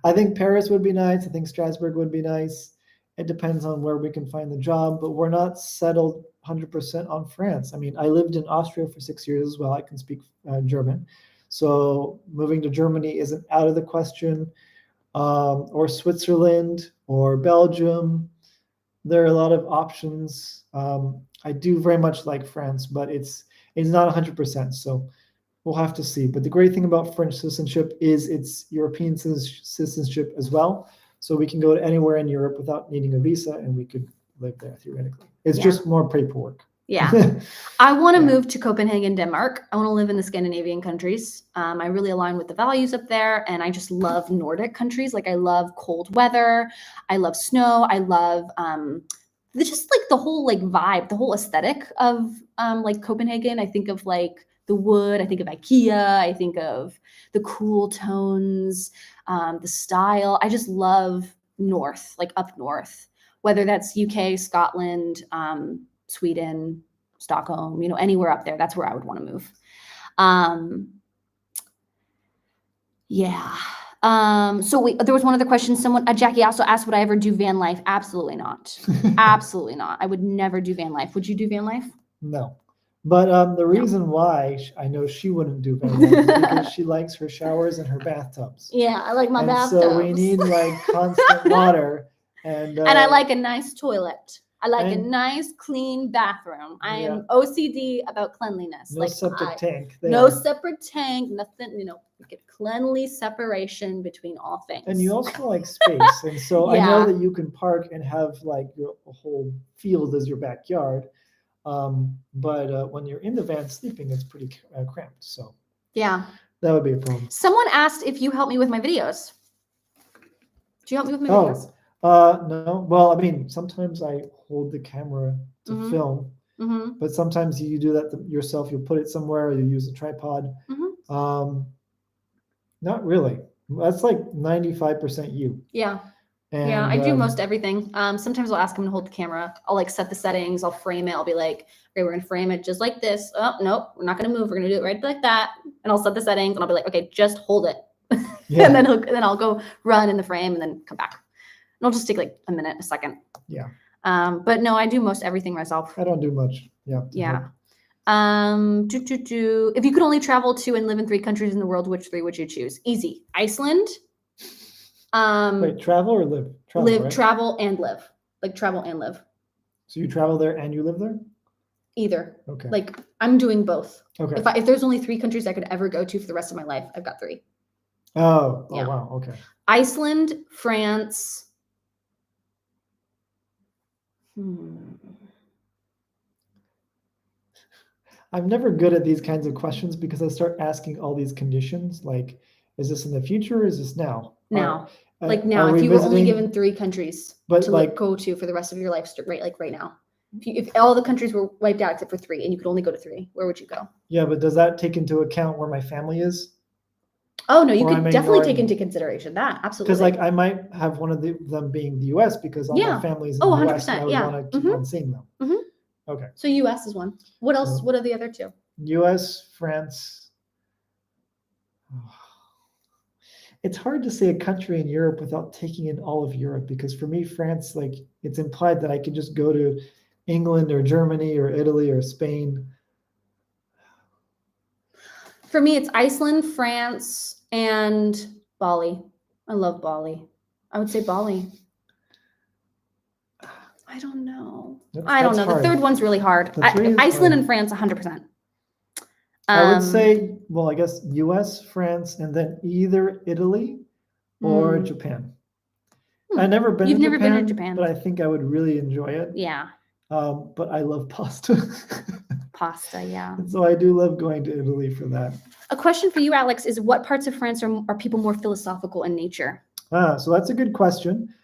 Speaker 2: I think Paris would be nice. I think Strasbourg would be nice. It depends on where we can find the job, but we're not settled 100% on France. I mean, I lived in Austria for 6 years as well. I can speak German. So moving to Germany isn't out of the question, or Switzerland or Belgium. There are a lot of options. I do very much like France, but it's not 100%. So we'll have to see. But the great thing about French citizenship is it's European citizenship as well. So we can go to anywhere in Europe without needing a visa, and we could live there theoretically. It's just more paperwork.
Speaker 1: Yeah. I want to move to Copenhagen, Denmark. I want to live in the Scandinavian countries. I really align with the values up there, and I just love Nordic countries. Like, I love cold weather. I love snow. I love just like the whole like vibe, the whole aesthetic of like Copenhagen. I think of like the wood, I think of IKEA, I think of the cool tones, the style. I just love north, like up north, whether that's UK, Scotland, Sweden, Stockholm, anywhere up there. That's where I would want to move. Yeah. So there was one other question. Jackie also asked, would I ever do van life? Absolutely not. Absolutely not. I would never do van life. Would you do van life?
Speaker 2: No. But the reason why I know she wouldn't do van life is because she likes her showers and her bathtubs.
Speaker 1: Yeah, I like my
Speaker 2: And
Speaker 1: bathtubs.
Speaker 2: so we need like constant water. And
Speaker 1: I like a nice toilet. I like a
Speaker 2: and-
Speaker 1: nice, clean bathroom. I
Speaker 2: Yeah.
Speaker 1: am OCD about cleanliness.
Speaker 2: no septic tank.
Speaker 1: No
Speaker 2: there.
Speaker 1: separate tank, nothing, get cleanly separation between all things.
Speaker 2: And you also like space. And so I know
Speaker 1: Yeah.
Speaker 2: that you can park and have like your whole field as your backyard. But when you're in the van sleeping, it's pretty cramped. So
Speaker 1: Yeah.
Speaker 2: that would be a problem.
Speaker 1: Someone asked if you help me with my videos. Do you help me with my videos?
Speaker 2: No. Well, I mean, sometimes I hold the camera to
Speaker 1: Mhm.
Speaker 2: film,
Speaker 1: Mm-hmm.
Speaker 2: but sometimes you do that yourself. You put it somewhere, or you use a tripod.
Speaker 1: Mhm.
Speaker 2: Not really. That's like 95% you.
Speaker 1: Yeah.
Speaker 2: And,
Speaker 1: Yeah, I do most everything. Sometimes I'll ask him to hold the camera. I'll like set the settings. I'll frame it. I'll be like, okay, we're gonna frame it just like this. Oh, nope, we're not gonna move. We're gonna do it right like that. And I'll set the settings and I'll be like, okay, just hold it.
Speaker 2: Yeah.
Speaker 1: and then I'll go run in the frame and then come back. And I'll just take like a minute, a second.
Speaker 2: Yeah.
Speaker 1: But no, I do most everything myself.
Speaker 2: I don't do much. Yeah.
Speaker 1: Yeah. If you could only travel to and live in 3 countries in the world, which 3 would you choose? Easy. Iceland.
Speaker 2: Wait, travel or live?
Speaker 1: Live,
Speaker 2: right?
Speaker 1: travel, and live. Like travel and live.
Speaker 2: So you travel there and you live there?
Speaker 1: Either.
Speaker 2: Okay.
Speaker 1: Like I'm doing both.
Speaker 2: Okay.
Speaker 1: If there's only 3 countries I could ever go to for the rest of my life, I've got 3.
Speaker 2: Oh,
Speaker 1: Yeah.
Speaker 2: wow. Okay.
Speaker 1: Iceland, France.
Speaker 2: I'm never good at these kinds of questions because I start asking all these conditions. Like, is this in the future or is this now?
Speaker 1: Now.
Speaker 2: Are
Speaker 1: Like now,
Speaker 2: we
Speaker 1: if you were only
Speaker 2: visiting-
Speaker 1: given 3 countries
Speaker 2: But
Speaker 1: to
Speaker 2: like,
Speaker 1: go to for the rest of your life, right now. If all the countries were wiped out except for 3 and you could only go to 3, where would you go?
Speaker 2: yeah, but does that take into account where my family is?
Speaker 1: Oh no, you
Speaker 2: Or
Speaker 1: could
Speaker 2: I'm
Speaker 1: definitely
Speaker 2: ignoring-
Speaker 1: take into consideration that. Absolutely.
Speaker 2: Because like I might have one of them being the US because all
Speaker 1: Yeah.
Speaker 2: my family's in
Speaker 1: Oh,
Speaker 2: the US and I
Speaker 1: 100%,
Speaker 2: would
Speaker 1: yeah.
Speaker 2: want to keep on seeing them.
Speaker 1: Mhm.
Speaker 2: Okay.
Speaker 1: So US is one. What else?
Speaker 2: So-
Speaker 1: What are the other 2?
Speaker 2: US, France. It's hard to say a country in Europe without taking in all of Europe because for me, France, like it's implied that I could just go to England or Germany or Italy or Spain.
Speaker 1: For me, it's Iceland, France, and Bali. I love Bali. I would say Bali. I don't know. I don't
Speaker 2: That's
Speaker 1: know.
Speaker 2: hard.
Speaker 1: The third one's really hard.
Speaker 2: The three is
Speaker 1: Iceland
Speaker 2: hard.
Speaker 1: and France, 100%.
Speaker 2: I would say, well, I guess US, France, and then either Italy or Japan. I've never been
Speaker 1: You've
Speaker 2: to
Speaker 1: never
Speaker 2: Japan,
Speaker 1: been to Japan.
Speaker 2: but I think I would really enjoy it.
Speaker 1: Yeah,
Speaker 2: But I love pasta.
Speaker 1: pasta, yeah.
Speaker 2: And so I do love going to Italy for that.
Speaker 1: A question for you, Alex, is what parts of France are people more philosophical in nature?
Speaker 2: So that's a good question.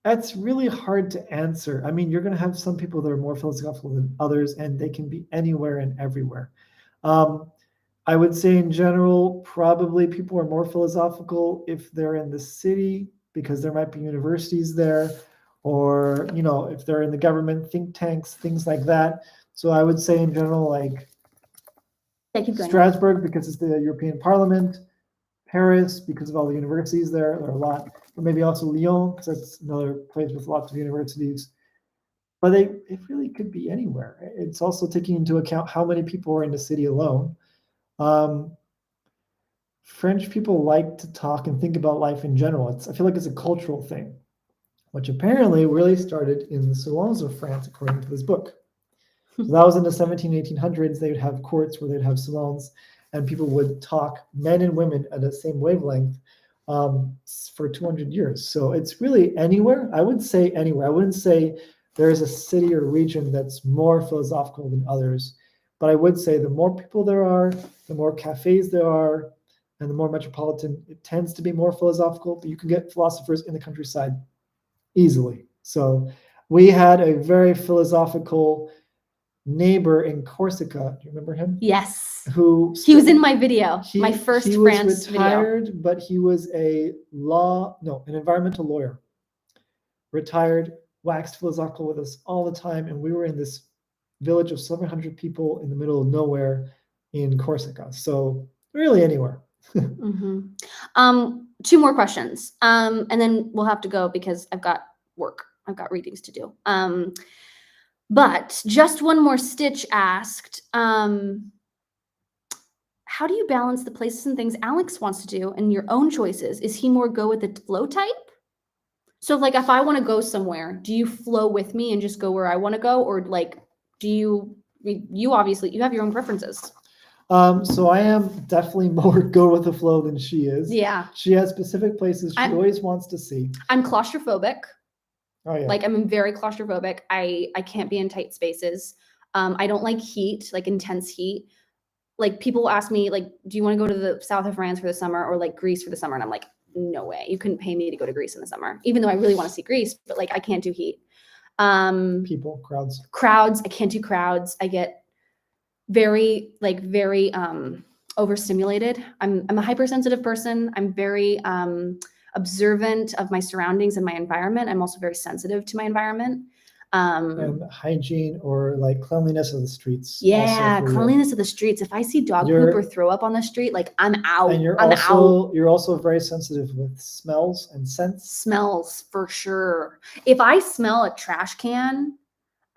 Speaker 2: That's really hard to answer. I mean, you're going to have some people that are more philosophical than others, and they can be anywhere and everywhere. I would say in general, probably people are more philosophical if they're in the city because there might be universities there, or if they're in the government, think tanks, things like that. So I would say in general, like Strasbourg because it's the European Parliament, Paris because of all the universities there are a lot, or maybe also Lyon because that's another place with lots of universities. But it really could be anywhere. It's also taking into account how many people are in the city alone. French people like to talk and think about life in general. I feel like it's a cultural thing, which apparently really started in the salons of France, according to this book. So that was in the 1800s. They would have courts where they'd have salons, and people would talk, men and women, at the same wavelength for 200 years. So it's really anywhere. I would say anywhere. I wouldn't say there's a city or region that's more philosophical than others. But I would say the more people there are, the more cafes there are, and the more metropolitan, it tends to be more philosophical. But you can get philosophers in the countryside easily. So we had a very philosophical neighbor in Corsica. Do you remember him?
Speaker 1: Yes.
Speaker 2: He
Speaker 1: was in my video, my first France
Speaker 2: video. He was retired,
Speaker 1: video.
Speaker 2: but he was an environmental lawyer. Retired, waxed philosophical with us all the time, and we were in this village of 700 people in the middle of nowhere in Corsica. So really anywhere.
Speaker 1: Two more questions. And then we'll have to go because I've got work. I've got readings to do. But just one more. Stitch asked, how do you balance the places and things Alex wants to do and your own choices? Is he more go with the flow type? So like if I want to go somewhere, do you flow with me and just go where I want to go? Or like, do you obviously, you have your own preferences.
Speaker 2: So I am definitely more go with the flow than she is.
Speaker 1: Yeah.
Speaker 2: She has specific places she always wants to see.
Speaker 1: I'm claustrophobic.
Speaker 2: Oh yeah.
Speaker 1: Like I'm very claustrophobic. I can't be in tight spaces. I don't like heat, like intense heat. Like people will ask me, like, do you want to go to the south of France for the summer or like Greece for the summer? And I'm like, no way. You couldn't pay me to go to Greece in the summer, even though I really want to see Greece, but like I can't do heat.
Speaker 2: People,
Speaker 1: crowds. I can't do crowds. I get very overstimulated. I'm a hypersensitive person. I'm very observant of my surroundings and my environment. I'm also very sensitive to my environment.
Speaker 2: And hygiene or like cleanliness of the streets.
Speaker 1: Yeah, cleanliness of the streets. If I see dog poop or throw up on the street, like I'm out.
Speaker 2: And you're also very sensitive with smells and scents.
Speaker 1: Smells for sure. If I smell a trash can,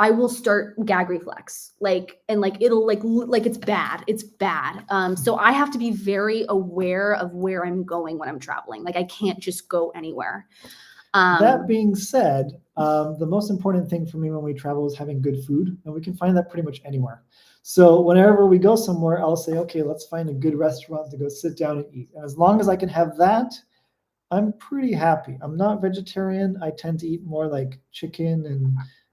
Speaker 1: I will start gag reflex, it'll like it's bad. It's bad. So I have to be very aware of where I'm going when I'm traveling. Like I can't just go anywhere.
Speaker 2: That being said, the most important thing for me when we travel is having good food, and we can find that pretty much anywhere. So whenever we go somewhere, I'll say, okay, let's find a good restaurant to go sit down and eat. And as long as I can have that, I'm pretty happy. I'm not vegetarian. I tend to eat more like chicken, and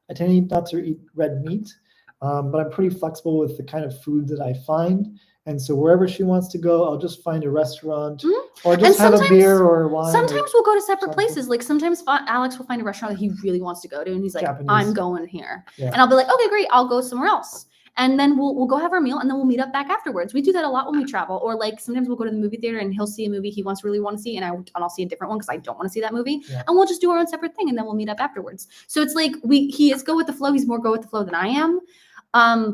Speaker 2: I tend not to eat red meat. But I'm pretty flexible with the kind of food that I find. And so wherever she wants to go, I'll just find a restaurant or just have a beer or a wine.
Speaker 1: Sometimes we'll go to separate places. Like sometimes Alex will find a restaurant that he really wants to go to, and he's like, Japanese. I'm going here. Yeah. And I'll be like, okay, great, I'll go somewhere else. And then we'll go have our meal, and then we'll meet up back afterwards. We do that a lot when we travel. Or like sometimes we'll go to the movie theater, and he'll see a movie he really want to see, and I'll see a different one because I don't want to see that movie. Yeah. And we'll just do our own separate thing, and then we'll meet up afterwards. So it's like he is go with the flow. He's more go with the flow than I am.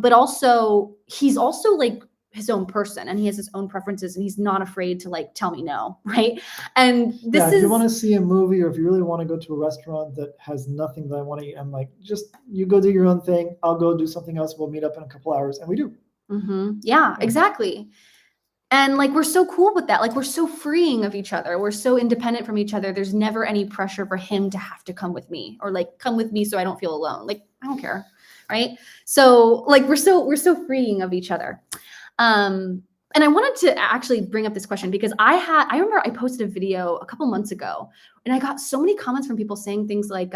Speaker 1: But also he's also like his own person, and he has his own preferences, and he's not afraid to like tell me no, right? And
Speaker 2: if you want to see a movie, or if you really want to go to a restaurant that has nothing that I want to eat, I'm like, just you go do your own thing. I'll go do something else. We'll meet up in a couple hours, and we do.
Speaker 1: Yeah, exactly. And like we're so cool with that. Like we're so freeing of each other. We're so independent from each other. There's never any pressure for him to have to come with me, or like come with me so I don't feel alone. Like I don't care, right? So like we're so freeing of each other. And I wanted to actually bring up this question because I remember I posted a video a couple months ago, and I got so many comments from people saying things like,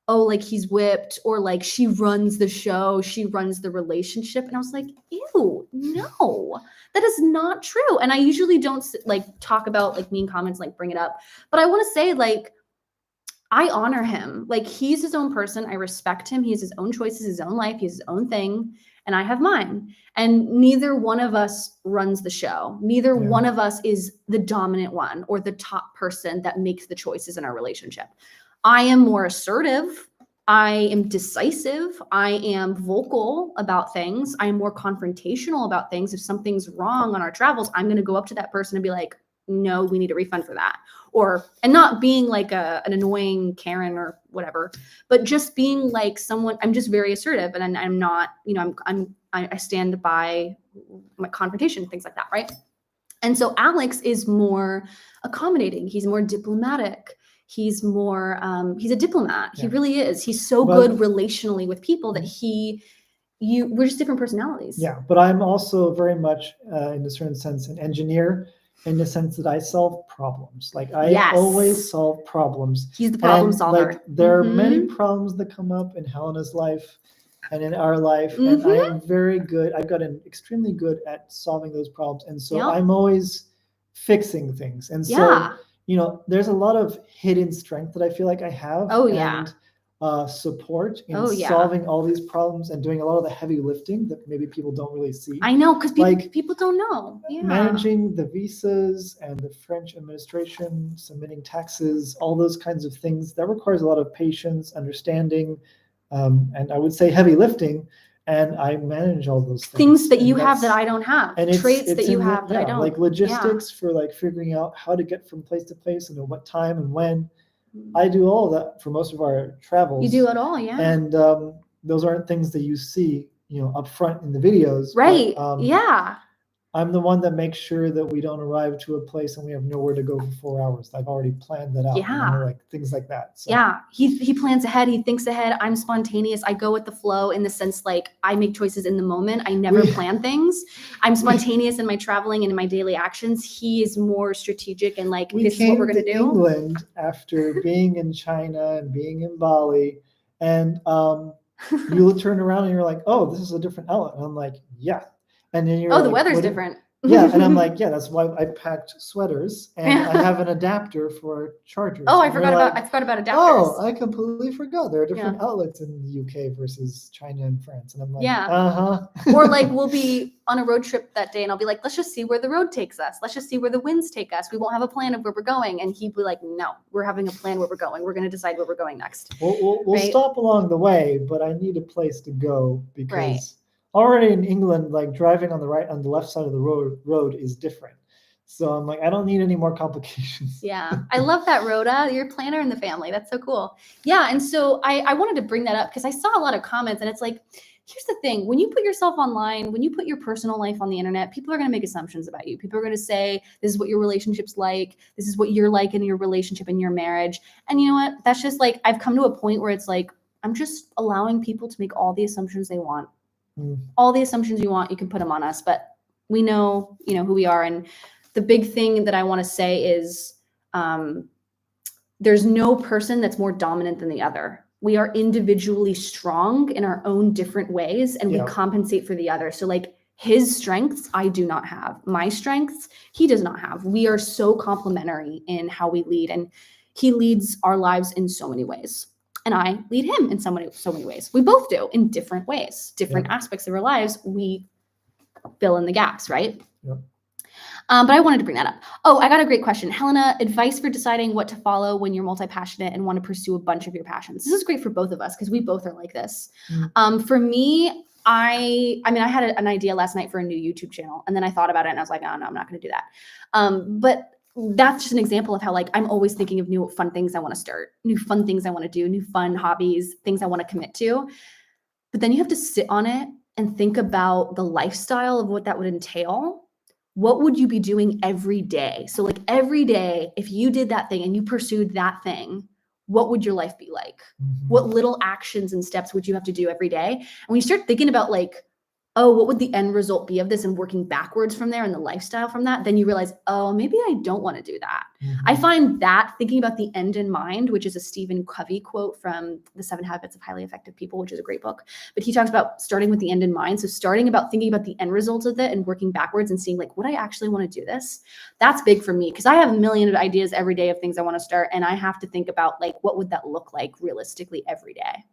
Speaker 1: oh, like he's whipped, or like she runs the show, she runs the relationship. And I was like, ew, no, that is not true. And I usually don't like talk about like mean comments, like bring it up. But I want to say like, I honor him. Like he's his own person. I respect him. He has his own choices, his own life. He has his own thing. And I have mine. And neither one of us runs the show. Neither one of us is the dominant one or the top person that makes the choices in our relationship. I am more assertive. I am decisive. I am vocal about things. I am more confrontational about things. If something's wrong on our travels, I'm going to go up to that person and be like, no, we need a refund for that. And not being like an annoying Karen or whatever, but just being like someone, I'm just very assertive, and I'm not, I stand by my confrontation, things like that. Right. And so Alex is more accommodating. He's more diplomatic. He's more, he's a diplomat. Yeah. He really is. He's so good relationally with people that we're just different personalities.
Speaker 2: Yeah. But I'm also very much, in a certain sense, an engineer, in the sense that I solve problems. Like I always solve problems.
Speaker 1: He's the problem solver.
Speaker 2: Like there are many problems that come up in Helena's life and in our life. And I am very good. I've gotten extremely good at solving those problems. And so I'm always fixing things. And so, there's a lot of hidden strength that I feel like I have. And support in solving all these problems and doing a lot of the heavy lifting that maybe people don't really see.
Speaker 1: I know, because people don't know.
Speaker 2: Managing the visas and the French administration, submitting taxes, all those kinds of things, that requires a lot of patience, understanding, and I would say heavy lifting. and I manage all those
Speaker 1: Things that
Speaker 2: and
Speaker 1: you have that I don't have,
Speaker 2: and
Speaker 1: traits that you
Speaker 2: in
Speaker 1: have that I don't.
Speaker 2: like logistics for like figuring out how to get from place to place and at what time and when.
Speaker 1: Mm.
Speaker 2: I do all of that for most of our travels.
Speaker 1: You do it all, yeah.
Speaker 2: And those aren't things that you see, up front in the videos.
Speaker 1: Right.
Speaker 2: But,
Speaker 1: yeah.
Speaker 2: I'm the one that makes sure that we don't arrive to a place and we have nowhere to go for 4 hours. I've already planned that out.
Speaker 1: Yeah.
Speaker 2: Like things like that. So.
Speaker 1: Yeah. He plans ahead. He thinks ahead. I'm spontaneous. I go with the flow in the sense like I make choices in the moment. I never plan things. I'm spontaneous in my traveling and in my daily actions. He is more strategic and like, this is what we're going to do.
Speaker 2: England after being in China and being in Bali, and you turn around and you're like, oh, this is a different outlet. And I'm like, yeah. And then you're
Speaker 1: the weather's different.
Speaker 2: Yeah, and I'm like, yeah, that's why I packed sweaters and I have an adapter for chargers.
Speaker 1: Oh, I forgot about adapters.
Speaker 2: Oh, I completely forgot. There are different outlets in the UK versus China and France. And I'm like,
Speaker 1: Or like we'll be on a road trip that day and I'll be like, let's just see where the road takes us. Let's just see where the winds take us. We won't have a plan of where we're going. And he'd be like, no, we're having a plan where we're going. We're going to decide where we're going next.
Speaker 2: We'll stop along the way, but I need a place to go because already in England, like driving on the left side of the road is different. So I'm like, I don't need any more complications.
Speaker 1: Yeah, I love that, Rhoda. You're a planner in the family. That's so cool. Yeah, and so I wanted to bring that up because I saw a lot of comments, and it's like, here's the thing. When you put yourself online, when you put your personal life on the internet, people are going to make assumptions about you. People are going to say, this is what your relationship's like. This is what you're like in your relationship, in your marriage. And you know what? That's just like, I've come to a point where it's like, I'm just allowing people to make all the assumptions they want. All the assumptions you want, you can put them on us, but we know, who we are. And the big thing that I want to say is there's no person that's more dominant than the other. We are individually strong in our own different ways, and we compensate for the other. So like his strengths, I do not have. My strengths, he does not have. We are so complementary in how we lead, and he leads our lives in so many ways. And I lead him in so many ways. We both do in different ways, different aspects of our lives. We fill in the gaps, right?
Speaker 2: Yep.
Speaker 1: But I wanted to bring that up. Oh, I got a great question. Helena, advice for deciding what to follow when you're multi-passionate and want to pursue a bunch of your passions. This is great for both of us because we both are like this. For me, I had an idea last night for a new YouTube channel, and then I thought about it and I was like, oh no, I'm not going to do that. But that's just an example of how like I'm always thinking of new fun things I want to start, new fun things I want to do, new fun hobbies, things I want to commit to. But then you have to sit on it and think about the lifestyle of what that would entail. What would you be doing every day? So like every day, if you did that thing and you pursued that thing, what would your life be like? What little actions and steps would you have to do every day? And when you start thinking about like, oh, what would the end result be of this and working backwards from there and the lifestyle from that, then you realize, oh, maybe I don't want to do that. I find that thinking about the end in mind, which is a Stephen Covey quote from The 7 Habits of Highly Effective People, which is a great book, but he talks about starting with the end in mind. So starting about thinking about the end results of it and working backwards and seeing like, would I actually want to do this? That's big for me because I have a million of ideas every day of things I want to start. And I have to think about like, what would that look like realistically every day?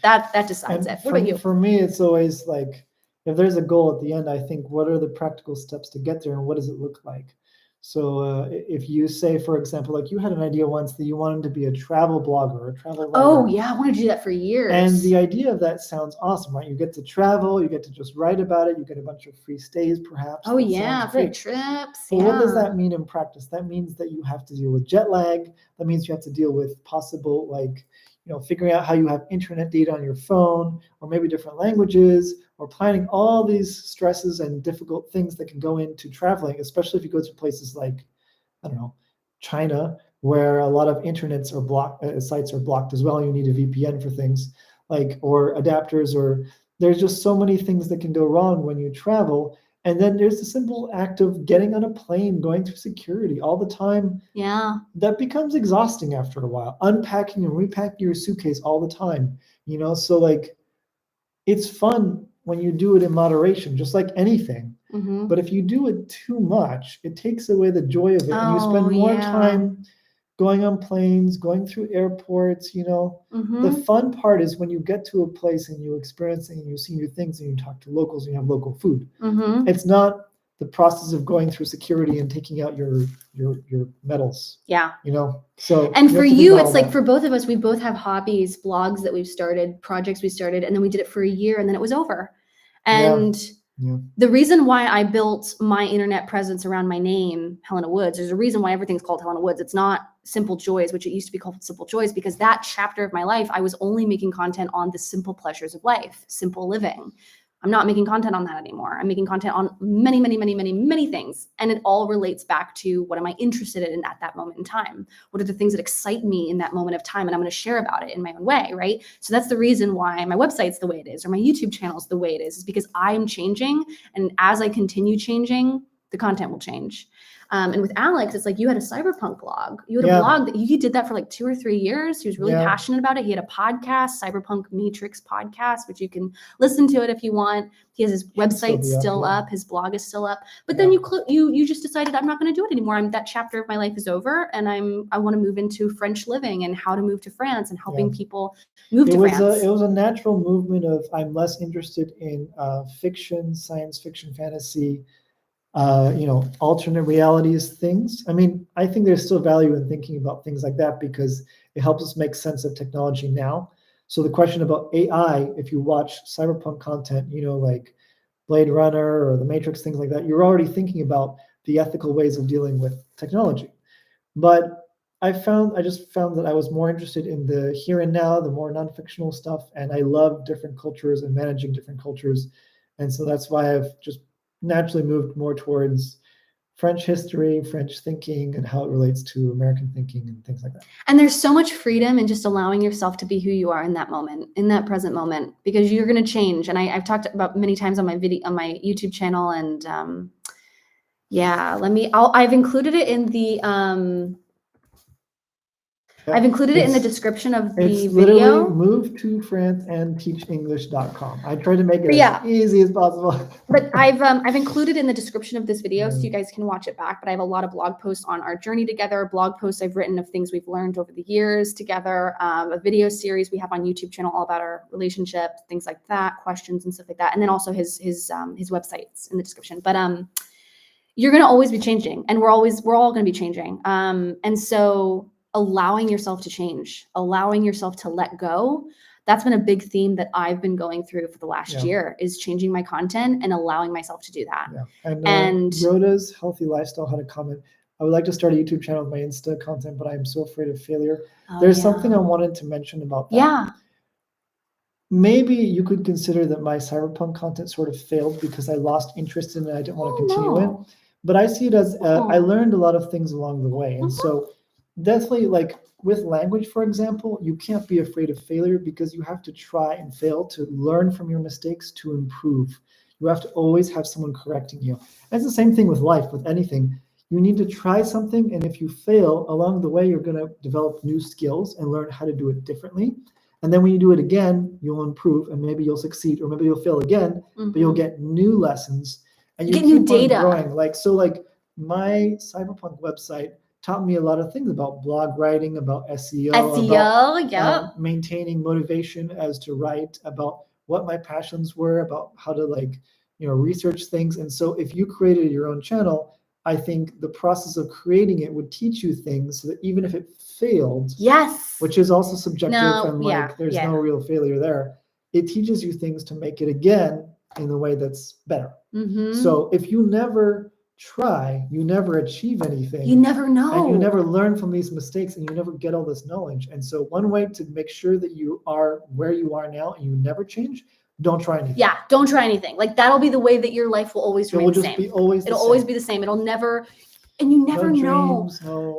Speaker 1: That decides it. What about you?
Speaker 2: For me, it's always like, if there's a goal at the end, I think, what are the practical steps to get there and what does it look like? So if you say, for example, like you had an idea once that you wanted to be a travel blogger or a travel writer.
Speaker 1: Oh, yeah. I wanted to do that for years.
Speaker 2: And the idea of that sounds awesome, right? You get to travel, you get to just write about it, you get a bunch of free stays, perhaps.
Speaker 1: Oh, yeah. Free trips.
Speaker 2: But what does that mean in practice? That means that you have to deal with jet lag. That means you have to deal with possible, like, figuring out how you have internet data on your phone, or maybe different languages, or planning all these stresses and difficult things that can go into traveling, especially if you go to places like, I don't know, China, where a lot of internets are blocked, sites are blocked as well. You need a VPN for things like, or adapters, or there's just so many things that can go wrong when you travel. And then there's the simple act of getting on a plane, going through security all the time.
Speaker 1: Yeah.
Speaker 2: That becomes exhausting after a while. Unpacking and repacking your suitcase all the time, so like it's fun when you do it in moderation, just like anything. But if you do it too much, it takes away the joy of it. And you spend more time going on planes, going through airports, The fun part is when you get to a place and you experience it and you see new things and you talk to locals and you have local food. It's not the process of going through security and taking out your medals.
Speaker 1: Yeah.
Speaker 2: You know, so
Speaker 1: and for
Speaker 2: have to think
Speaker 1: you,
Speaker 2: about
Speaker 1: it's
Speaker 2: all
Speaker 1: like
Speaker 2: that.
Speaker 1: for both of us, we both have hobbies, blogs that we've started, projects we started, and then we did it for a year and then it was over. And
Speaker 2: Yeah.
Speaker 1: the reason why I built my internet presence around my name, Helena Woods, there's a reason why everything's called Helena Woods. It's not Simple Joys, which it used to be called Simple Joys, because that chapter of my life, I was only making content on the simple pleasures of life, simple living. I'm not making content on that anymore. I'm making content on many, many, many, many, many things. And it all relates back to what am I interested in at that moment in time? What are the things that excite me in that moment of time? And I'm going to share about it in my own way, right? So that's the reason why my website's the way it is, or my YouTube channel's the way it is because I'm changing. And as I continue changing, the content will change. And with Alex, it's like you had a cyberpunk blog. You had a blog that he did that for like 2 or 3 years. He was really passionate about it. He had a podcast, Cyberpunk Matrix podcast, which you can listen to it if you want. He has his website still up. His blog is still up. But then you just decided I'm not going to do it anymore. That chapter of my life is over, and I want to move into French living and how to move to France and helping people move to France.
Speaker 2: It was a natural movement of I'm less interested in fiction, science fiction, fantasy. Alternate realities things. I mean, I think there's still value in thinking about things like that because it helps us make sense of technology now. So the question about AI, if you watch cyberpunk content, like Blade Runner or The Matrix, things like that, you're already thinking about the ethical ways of dealing with technology. But I just found that I was more interested in the here and now, the more non-fictional stuff, and I love different cultures and managing different cultures. And so that's why I've just naturally moved more towards French history, French thinking, and how it relates to American thinking and things like that.
Speaker 1: And there's so much freedom in just allowing yourself to be who you are in that moment, in that present moment, because you're going to change. And I've talked about many times on my YouTube channel, and I've included it in the I've included it in the description of the video.
Speaker 2: It's literally move to France and teachenglish.com. I try to make it as easy as possible.
Speaker 1: But I've included in the description of this video so you guys can watch it back. But I have a lot of blog posts on our journey together, blog posts I've written of things we've learned over the years together, a video series we have on YouTube channel all about our relationship, things like that, questions and stuff like that. And then also his website's in the description. But you're going to always be changing, and we're all going to be changing. And so allowing yourself to change, allowing yourself to let go. That's been a big theme that I've been going through for the last year, is changing my content and allowing myself to do that.
Speaker 2: Yeah. And Rhoda's Healthy Lifestyle had a comment. I would like to start a YouTube channel with my Insta content, but I'm so afraid of failure. There's something I wanted to mention about that.
Speaker 1: Yeah.
Speaker 2: Maybe you could consider that my cyberpunk content sort of failed because I lost interest in it. I didn't want to continue it. But I see it as I learned a lot of things along the way. And so definitely, like with language, for example, you can't be afraid of failure because you have to try and fail to learn from your mistakes to improve. You have to always have someone correcting you. And it's the same thing with life, with anything. You need to try something, and if you fail along the way, you're going to develop new skills and learn how to do it differently. And then when you do it again, you'll improve, and maybe you'll succeed, or maybe you'll fail again, but you'll get new lessons. And you
Speaker 1: get new data.
Speaker 2: Growing. Like my cyberpunk website taught me a lot of things about blog writing, about SEO, about maintaining motivation as to write, about what my passions were, about how to research things. And so if you created your own channel, I think the process of creating it would teach you things so that even if it failed, which is also subjective, there's no real failure there, it teaches you things to make it again in the way that's better. So if you never try, you never achieve anything.
Speaker 1: You never know.
Speaker 2: And you never learn from these mistakes, and you never get all this knowledge. And so one way to make sure that you are where you are now and you never change, don't try anything.
Speaker 1: Yeah, don't try anything. Like that'll be the way that your life will always remain the same. It'll always be the same. It'll never, and you never know.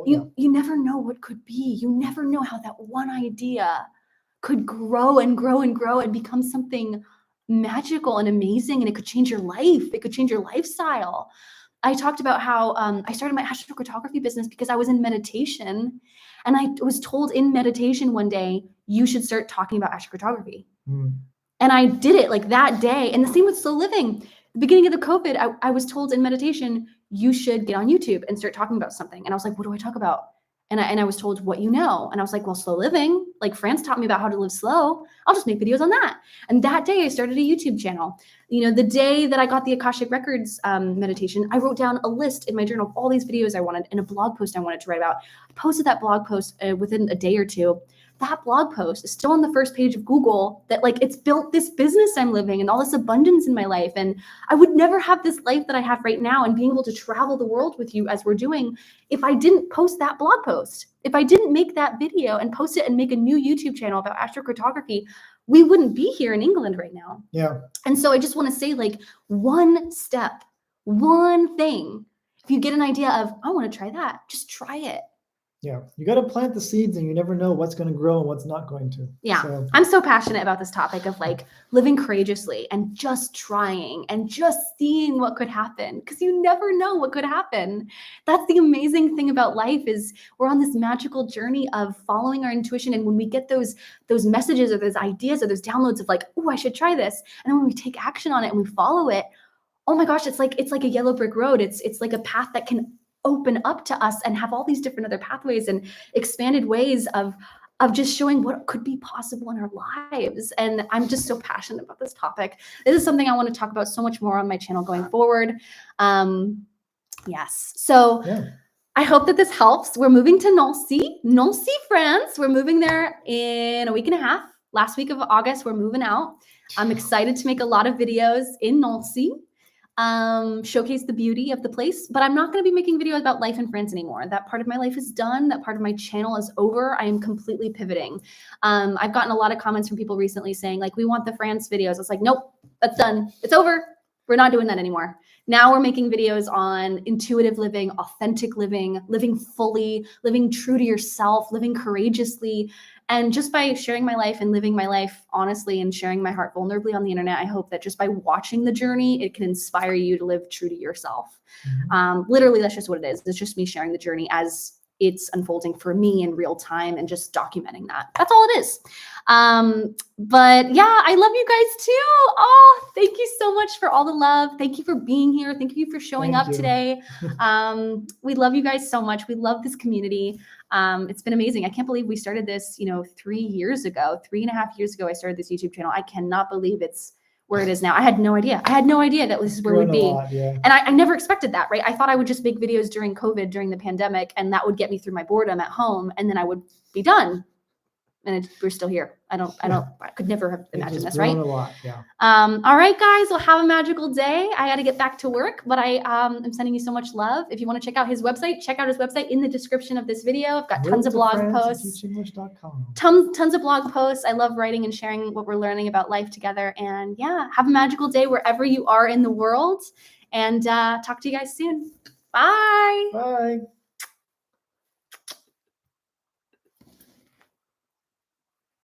Speaker 1: You never know what could be. You never know how that one idea could grow and grow and grow and become something magical and amazing, and it could change your life. It could change your lifestyle. I talked about how I started my astrocartography business because I was in meditation, and I was told in meditation one day, you should start talking about astrocartography. And I did it like that day. And the same with slow living. The beginning of the COVID, I was told in meditation, you should get on YouTube and start talking about something. And I was like, what do I talk about? And I was told what you know. And I was like, well, slow living, like France taught me about how to live slow. I'll just make videos on that. And that day I started a YouTube channel. You know, the day that I got the Akashic Records meditation, I wrote down a list in my journal of all these videos I wanted and a blog post I wanted to write about. I posted that blog post within a day or two. That blog post is still on the first page of Google, that like it's built this business I'm living and all this abundance in my life. And I would never have this life that I have right now and being able to travel the world with you as we're doing if I didn't post that blog post. If I didn't make that video and post it and make a new YouTube channel about astrocartography, we wouldn't be here in England right now.
Speaker 2: Yeah.
Speaker 1: And so I just want to say, like, one step, one thing. If you get an idea of, I want to try that, just try it.
Speaker 2: Yeah, you got to plant the seeds and you never know what's going to grow and what's not going to.
Speaker 1: Yeah,
Speaker 2: So,
Speaker 1: I'm so passionate about this topic of like living courageously and just trying and just seeing what could happen, because you never know what could happen. That's the amazing thing about life, is we're on this magical journey of following our intuition. And when we get those messages or those ideas or those downloads of like, oh, I should try this. And then when we take action on it and we follow it, oh my gosh, it's like a yellow brick road. It's like a path that can open up to us and have all these different other pathways and expanded ways of just showing what could be possible in our lives. And I'm just so passionate about this topic. This is something I want to talk about so much more on my channel going forward. Yes. So
Speaker 2: yeah.
Speaker 1: I hope that this helps. We're moving to Nancy, France. We're moving there in a week and a half. Last week of August, we're moving out. I'm excited to make a lot of videos in Nancy. Showcase the beauty of the place, but I'm not going to be making videos about life in France anymore. That part of my life is done. That part of my channel is over. I am completely pivoting. I've gotten a lot of comments from people recently saying like, we want the France videos. I was like, nope, that's done. It's over. We're not doing that anymore. Now we're making videos on intuitive living, authentic living, living fully, living true to yourself, living courageously. And just by sharing my life and living my life honestly and sharing my heart vulnerably on the internet, I hope that just by watching the journey, it can inspire you to live true to yourself.
Speaker 2: Mm-hmm.
Speaker 1: Literally, that's just what it is. It's just me sharing the journey as it's unfolding for me in real time and just documenting that. That's all it is. But yeah, I love you guys too. Oh, thank you so much for all the love. Thank you for being here. Thank you for showing up today. We love you guys so much. We love this community. It's been amazing. I can't believe we started this, 3.5 years ago, I started this YouTube channel. I cannot believe it's where it is now. I had no idea. That this is where we'd be.
Speaker 2: Yeah.
Speaker 1: And I never expected that, right? I thought I would just make videos during COVID, during the pandemic, and that would get me through my boredom at home, and then I would be done. And we're still here. I could never have imagined this, right?
Speaker 2: A lot, yeah.
Speaker 1: All right, guys, well, have a magical day. I got to get back to work, but I am sending you so much love. If you want to check out his website, check out his website in the description of this video. I've got tons of blog posts. Tons of blog posts. I love writing and sharing what we're learning about life together. And yeah, have a magical day wherever you are in the world. And talk to you guys soon. Bye.
Speaker 2: Bye.